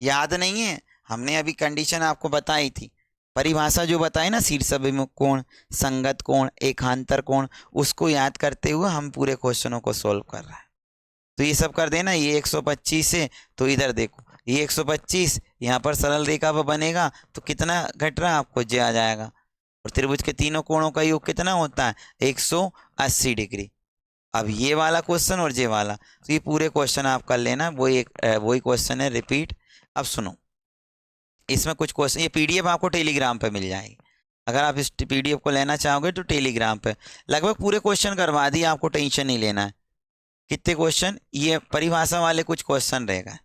याद नहीं है, हमने अभी कंडीशन आपको बताई थी, परिभाषा जो बताई ना, शीर्षाभिमुख कोण, संगत कोण, एकांतर कोण, उसको याद करते हुए हम पूरे क्वेश्चनों को सोल्व कर रहे हैं। तो ये सब कर देना, ये 125 है तो इधर देखो, ये 125 यहाँ पर सरल रेखा पर बनेगा तो कितना घट रहा है आपको, जे आ जाएगा। और त्रिभुज के तीनों कोणों का योग कितना होता है 180 डिग्री। अब ये वाला क्वेश्चन और ये वाला, तो ये पूरे क्वेश्चन आप कर लेना, वही क्वेश्चन है रिपीट। अब सुनो, इसमें कुछ क्वेश्चन, ये पीडीएफ आपको टेलीग्राम पे मिल जाएगी, अगर आप इस पीडीएफ को लेना चाहोगे तो टेलीग्राम पे लगभग पूरे क्वेश्चन करवा दिए, आपको टेंशन नहीं लेना है। कितने क्वेश्चन, ये परिभाषा वाले कुछ क्वेश्चन रहेगा।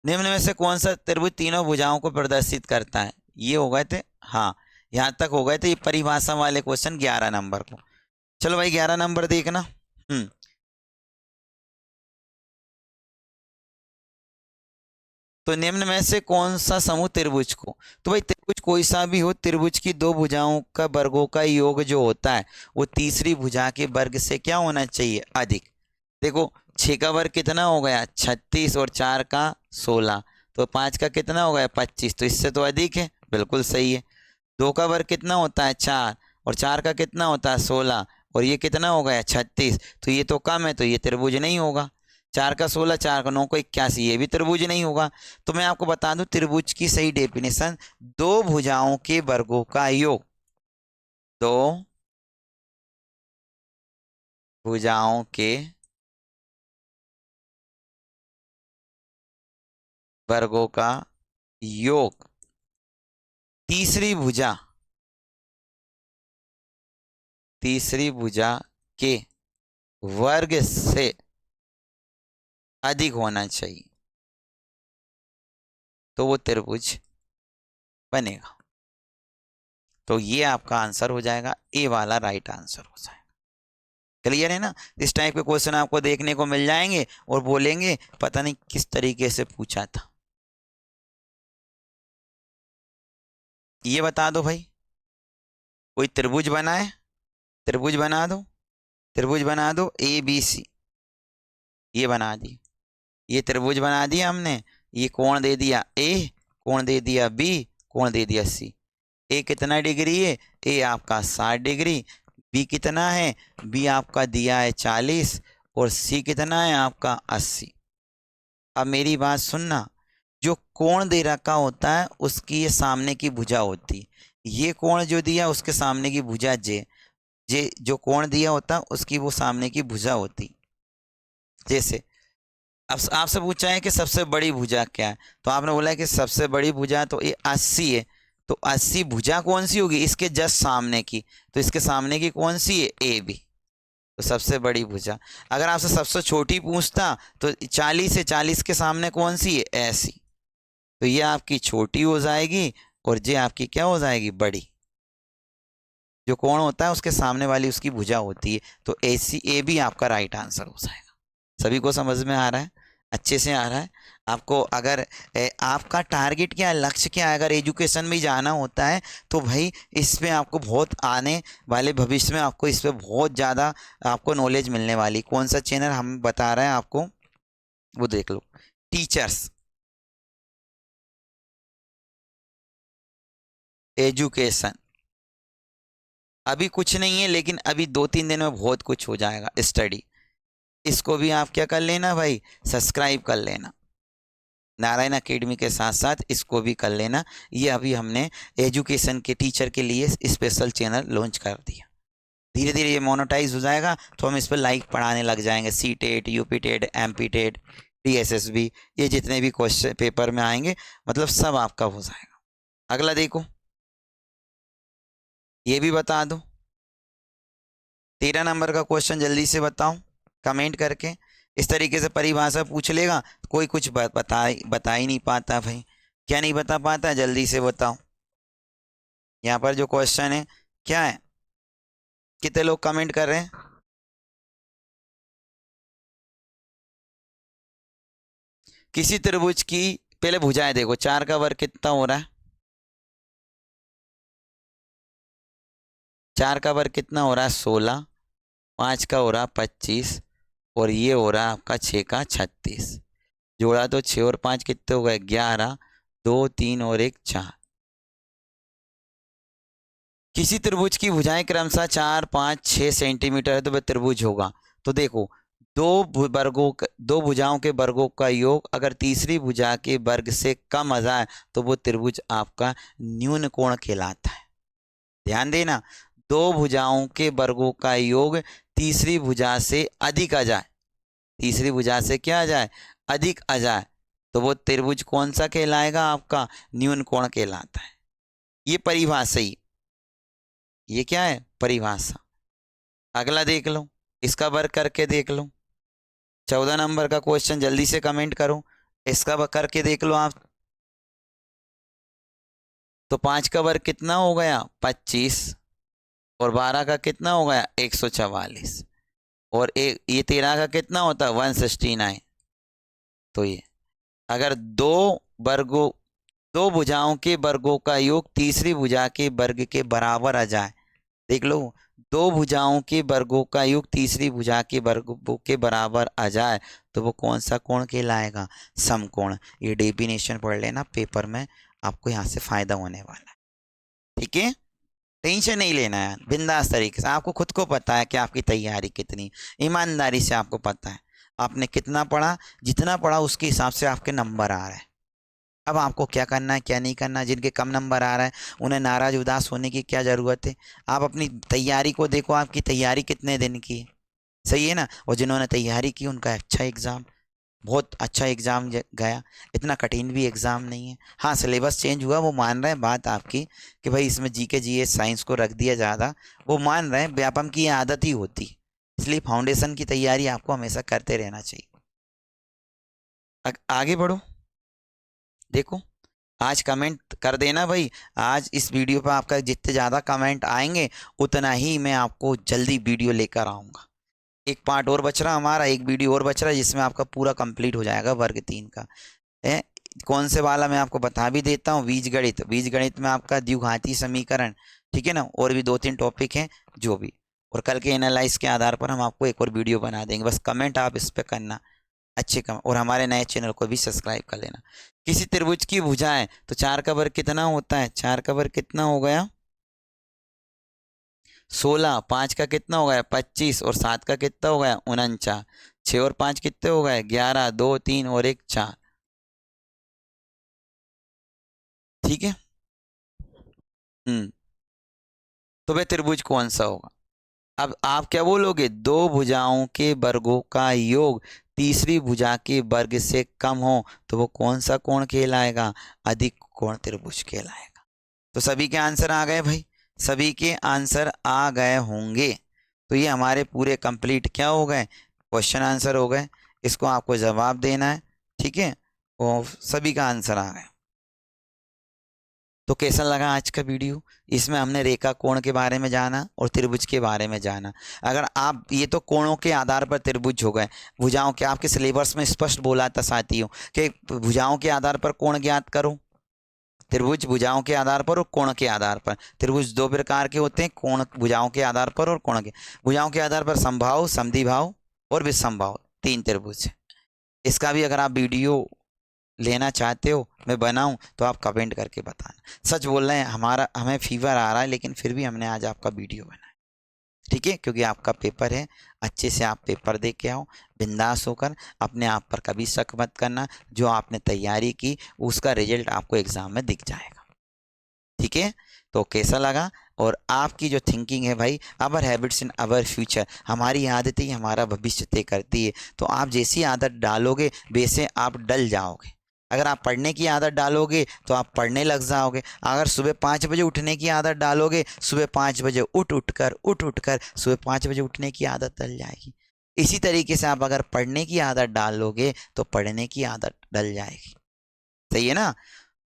निम्न में से कौन सा त्रिभुज तीनों भुजाओं को प्रदर्शित करता है, ये हो गए थे, हाँ यहाँ तक हो गए थे। ये परिभाषा वाले क्वेश्चन 11 नंबर को। चलो भाई 11 नंबर देखना। तो निम्न में से कौन सा समूह त्रिभुज को, तो भाई त्रिभुज कोई सा भी हो, त्रिभुज की दो भुजाओं का वर्गों का योग जो होता है वो तीसरी भुजा के वर्ग से क्या होना चाहिए, अधिक। देखो 6 का वर्ग कितना हो गया 36 और 4 का 16, तो 5 का कितना हो गया 25, तो इससे तो अधिक है, बिल्कुल सही है। 2 का वर्ग कितना होता है 4, और 4 का कितना होता है 16, और ये कितना हो गया 36, तो ये तो कम है, तो ये त्रिभुज नहीं होगा। 4 का 16, 4 का 9 को 81, ये भी त्रिभुज नहीं होगा। तो मैं आपको बता दूं त्रिभुज की सही डेफिनेशन, दो भुजाओं के वर्गों का योग, दो भुजाओं के वर्गों का योग तीसरी भुजा के वर्ग से अधिक होना चाहिए, तो वो त्रिभुज बनेगा। तो ये आपका आंसर हो जाएगा, ए वाला राइट आंसर हो जाएगा। क्लियर है ना। इस टाइप के क्वेश्चन आपको देखने को मिल जाएंगे और बोलेंगे पता नहीं किस तरीके से पूछा था। ये बता दो भाई, कोई त्रिभुज बना है, त्रिभुज बना दो, त्रिभुज बना दो ए बी सी, ये बना दी, ये त्रिभुज बना दिया हमने, ये कोण दे दिया ए, कोण दे दिया बी, कोण दे दिया सी। ए कितना डिग्री है, ए आपका 60 डिग्री, बी कितना है, बी आपका दिया है 40, और सी कितना है आपका 80। अब मेरी बात सुनना, जो कोण दे रखा होता है उसकी ये सामने की भुजा होती है, ये कोण जो दिया उसके सामने की भुजा जे, जे जो कोण दिया होता है उसकी वो सामने की भुजा होती। जैसे अब आपसे पूछा है कि सबसे बड़ी भुजा क्या है, तो आपने बोला है कि सबसे बड़ी भुजा तो ये 80 है, तो 80 भुजा कौन सी होगी, इसके जस्ट सामने की, तो इसके सामने की कौन सी है, ए बी, तो सबसे बड़ी भुजा। अगर आपसे सबसे छोटी पूछता तो 40 है, 40 के सामने कौन सी है, ऐसी, तो ये आपकी छोटी हो जाएगी और ये आपकी क्या हो जाएगी, बड़ी। जो कोण होता है उसके सामने वाली उसकी भुजा होती है, तो ऐसी ए बी आपका राइट आंसर हो जाएगा। सभी को समझ में आ रहा है, अच्छे से आ रहा है आपको। अगर आपका टारगेट क्या है, लक्ष्य क्या है, अगर एजुकेशन में जाना होता है तो भाई इस पे आपको बहुत आने वाले भविष्य में आपको इस पे बहुत ज़्यादा आपको नॉलेज मिलने वाली। कौन सा चैनल हम बता रहे हैं आपको, वो देख लो, टीचर्स एजुकेशन। अभी कुछ नहीं है, लेकिन अभी 2-3 दिन में बहुत कुछ हो जाएगा स्टडी। इसको भी आप क्या कर लेना भाई, सब्सक्राइब कर लेना, नारायण अकेडमी के साथ साथ इसको भी कर लेना। ये अभी हमने एजुकेशन के टीचर के लिए स्पेशल चैनल लॉन्च कर दिया। धीरे धीरे ये मोनेटाइज हो जाएगा तो हम इस पर लाइव पढ़ाने लग जाएंगे, C TET, UP TET, MP TET, DSSB, ये जितने भी क्वेश्चन पेपर में आएंगे मतलब सब आपका हो जाएगा। अगला देखो, ये भी बता दो 13 नंबर का क्वेश्चन, जल्दी से बताओ कमेंट करके। इस तरीके से परिभाषा पूछ लेगा तो कोई कुछ बता ही नहीं पाता भाई। क्या नहीं बता पाता, जल्दी से बताओ। यहाँ पर जो क्वेश्चन है क्या है, कितने लोग कमेंट कर रहे हैं। किसी त्रिभुज की पहले भुजाएं देखो, 4 का वर्ग कितना हो रहा है, 4 का वर्ग कितना हो रहा है 16, 5 का हो रहा है 25, और ये हो रहा है आपका 6 का 36। जोड़ा तो 6 और 5 कितने हो गए 11, 2 3 और 1 4। किसी त्रिभुज की भुजाएं क्रमशः 4 5 6 सेंटीमीटर है तो वह त्रिभुज होगा। तो देखो दो भुजाओं के वर्गों का योग अगर तीसरी भुजा के वर्ग से कम आ जाए तो वो त्रिभुज आपका न्यून कोण कहलाता है। ध्यान देना, दो भुजाओं के वर्गों का योग तीसरी भुजा से अधिक आ जाए, तीसरी भुजा से क्या आ जाए, अधिक आ जाए, तो वो त्रिभुज कौन सा कहलाएगा, आपका न्यून कोण कहलाता है। ये परिभाषा ही, ये क्या है परिभाषा। अगला देख लो, इसका वर्ग करके देख लो। 14 नंबर का क्वेश्चन, जल्दी से कमेंट करो, इसका वर्ग करके देख लो आप। तो 5 का वर्ग कितना हो गया 25, और 12 का कितना हो गया 144, और ये 13 का कितना होता है 169। तो ये अगर दो वर्गों, दो भुजाओं के वर्गों का योग तीसरी भुजा के वर्ग के बराबर आ जाए। देख लो, दो भुजाओं के वर्गों का योग तीसरी भुजा के वर्गों के बराबर आ जाए तो वो कौन सा कोण कहलाएगा? समकोण। ये डेफिनेशन पढ़ लेना पेपर में, आपको यहाँ से फायदा होने वाला है। ठीक है, टेंशन नहीं लेना है, बिंदास तरीके से। आपको खुद को पता है कि आपकी तैयारी कितनी, ईमानदारी से आपको पता है आपने कितना पढ़ा, जितना पढ़ा उसके हिसाब से आपके नंबर आ रहे हैं। अब आपको क्या करना है क्या नहीं करना है। जिनके कम नंबर आ रहा है उन्हें नाराज उदास होने की क्या ज़रूरत है। आप अपनी तैयारी को देखो, आपकी तैयारी कितने दिन की है, सही है ना। और जिन्होंने तैयारी की उनका अच्छा एग्ज़ाम, बहुत अच्छा एग्ज़ाम गया, इतना कठिन भी एग्ज़ाम नहीं है। हाँ, सिलेबस चेंज हुआ, वो मान रहे हैं बात आपकी कि भाई इसमें जीके जीएस साइंस को रख दिया ज़्यादा, वो मान रहे हैं, व्यापम की आदत ही होती है। इसलिए फाउंडेशन की तैयारी आपको हमेशा करते रहना चाहिए। आगे बढ़ो, देखो आज कमेंट कर देना भाई। आज इस वीडियो पर आपका जितने ज़्यादा कमेंट आएंगे उतना ही मैं आपको जल्दी वीडियो लेकर आऊँगा। एक पार्ट और बच रहा हमारा, एक वीडियो और बच रहा है जिसमें आपका पूरा कंप्लीट हो जाएगा वर्ग 3 का। है कौन से वाला मैं आपको बता भी देता हूँ, बीजगणित। बीजगणित में आपका द्विघाती समीकरण, ठीक है ना, और भी 2-3 टॉपिक हैं जो भी। और कल के एनालाइज के आधार पर हम आपको एक और वीडियो बना देंगे, बस कमेंट आप इस पर करना अच्छे कम। और हमारे नए चैनल को भी सब्सक्राइब कर लेना। किसी त्रिभुज की भुजाएं, तो 4 का वर्ग कितना होता है? 4 का वर्ग कितना हो गया? 16। 5 का कितना हो गया? 25। और 7 का कितना हो गया? 49। 6 और 5 कितने हो गए? 11। 2 3 और 1 4। ठीक है। तो वह त्रिभुज कौन सा होगा? अब आप क्या बोलोगे? दो भुजाओं के वर्गों का योग तीसरी भुजा के वर्ग से कम हो तो वो कौन सा कोण कहलाएगा? अधिक कोण त्रिभुज कहलाएगा। तो सभी के आंसर आ गए भाई, सभी के आंसर आ गए होंगे। तो ये हमारे पूरे कंप्लीट क्या हो गए? क्वेश्चन आंसर हो गए। इसको आपको जवाब देना है, ठीक है। और सभी का आंसर आ गया। तो कैसा लगा आज का वीडियो? इसमें हमने रेखा कोण के बारे में जाना और त्रिभुज के बारे में जाना। अगर आप, ये तो कोणों के आधार पर त्रिभुज हो गए। भुजाओं के आपके सिलेबस में स्पष्ट बोला था साथियों कि भुजाओं के आधार पर कोण ज्ञात करो। त्रिभुज भुजाओं के आधार पर और कोण के आधार पर। त्रिभुज दो प्रकार के होते हैं, कोण भुजाओं के आधार पर और कोण के। भुजाओं के आधार पर समबाहु, समद्विबाहु और विषमबाहु, 3 त्रिभुज है। इसका भी अगर आप वीडियो लेना चाहते हो मैं बनाऊं तो आप कमेंट करके बताना। सच बोल रहे हैं, हमें फीवर आ रहा है लेकिन फिर भी हमने आज आपका वीडियो बनाया, ठीक है, क्योंकि आपका पेपर है। अच्छे से आप पेपर दे के आओ, बिंदास होकर। अपने आप पर कभी शक मत करना, जो आपने तैयारी की उसका रिजल्ट आपको एग्जाम में दिख जाएगा, ठीक है। तो कैसा लगा? और आपकी जो थिंकिंग है भाई, अवर हैबिट्स इन अवर फ्यूचर, हमारी आदतें हमारा भविष्य तय करती है। तो आप जैसी आदत डालोगे वैसे आप डल जाओगे। अगर आप पढ़ने की आदत डालोगे तो आप पढ़ने लग जाओगे। अगर सुबह 5 बजे उठने की आदत डालोगे, सुबह 5 बजे उठ उठकर सुबह 5 बजे उठने की आदत डल जाएगी। इसी तरीके से आप अगर पढ़ने की आदत डालोगे तो पढ़ने की आदत डल जाएगी, सही है ना।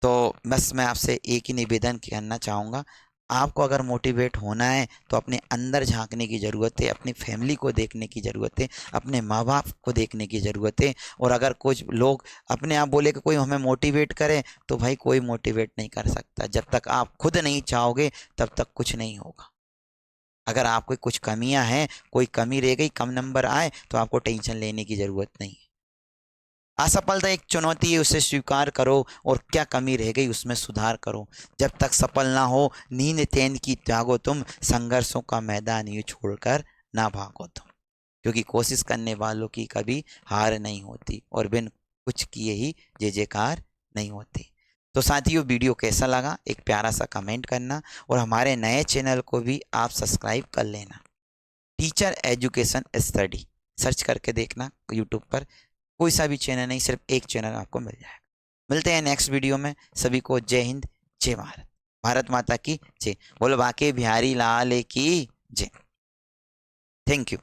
तो बस मैं आपसे एक ही निवेदन करना चाहूँगा, आपको अगर मोटिवेट होना है तो अपने अंदर झांकने की ज़रूरत है, अपनी फैमिली को देखने की ज़रूरत है, अपने माँ बाप को देखने की ज़रूरत है। और अगर कुछ लोग अपने आप बोले कि कोई हमें मोटिवेट करे, तो भाई कोई मोटिवेट नहीं कर सकता। जब तक आप खुद नहीं चाहोगे तब तक कुछ नहीं होगा। अगर आपको कुछ कमियां हैं, कोई कमी रह गई, कम नंबर आए, तो आपको टेंशन लेने की ज़रूरत नहीं। असफलता एक चुनौती है, उसे स्वीकार करो और क्या कमी रह गई उसमें सुधार करो। जब तक सफल ना हो नींद चैन की त्यागो तुम, संघर्षों का मैदान ये छोड़कर ना भागो तुम। क्योंकि कोशिश करने वालों की कभी हार नहीं होती और बिन कुछ किए ही जय जयकार नहीं होती। तो साथियों, वीडियो कैसा लगा एक प्यारा सा कमेंट करना और हमारे नए चैनल को भी आप सब्सक्राइब कर लेना। टीचर एजुकेशन स्टडी सर्च करके देखना यूट्यूब पर, कोई सा भी चैनल नहीं, सिर्फ एक चैनल आपको मिल जाएगा। मिलते हैं नेक्स्ट वीडियो में। सभी को जय हिंद, जय भारत, भारत माता की जय। बोलो बाके बिहारी लाल की जय। Thank you.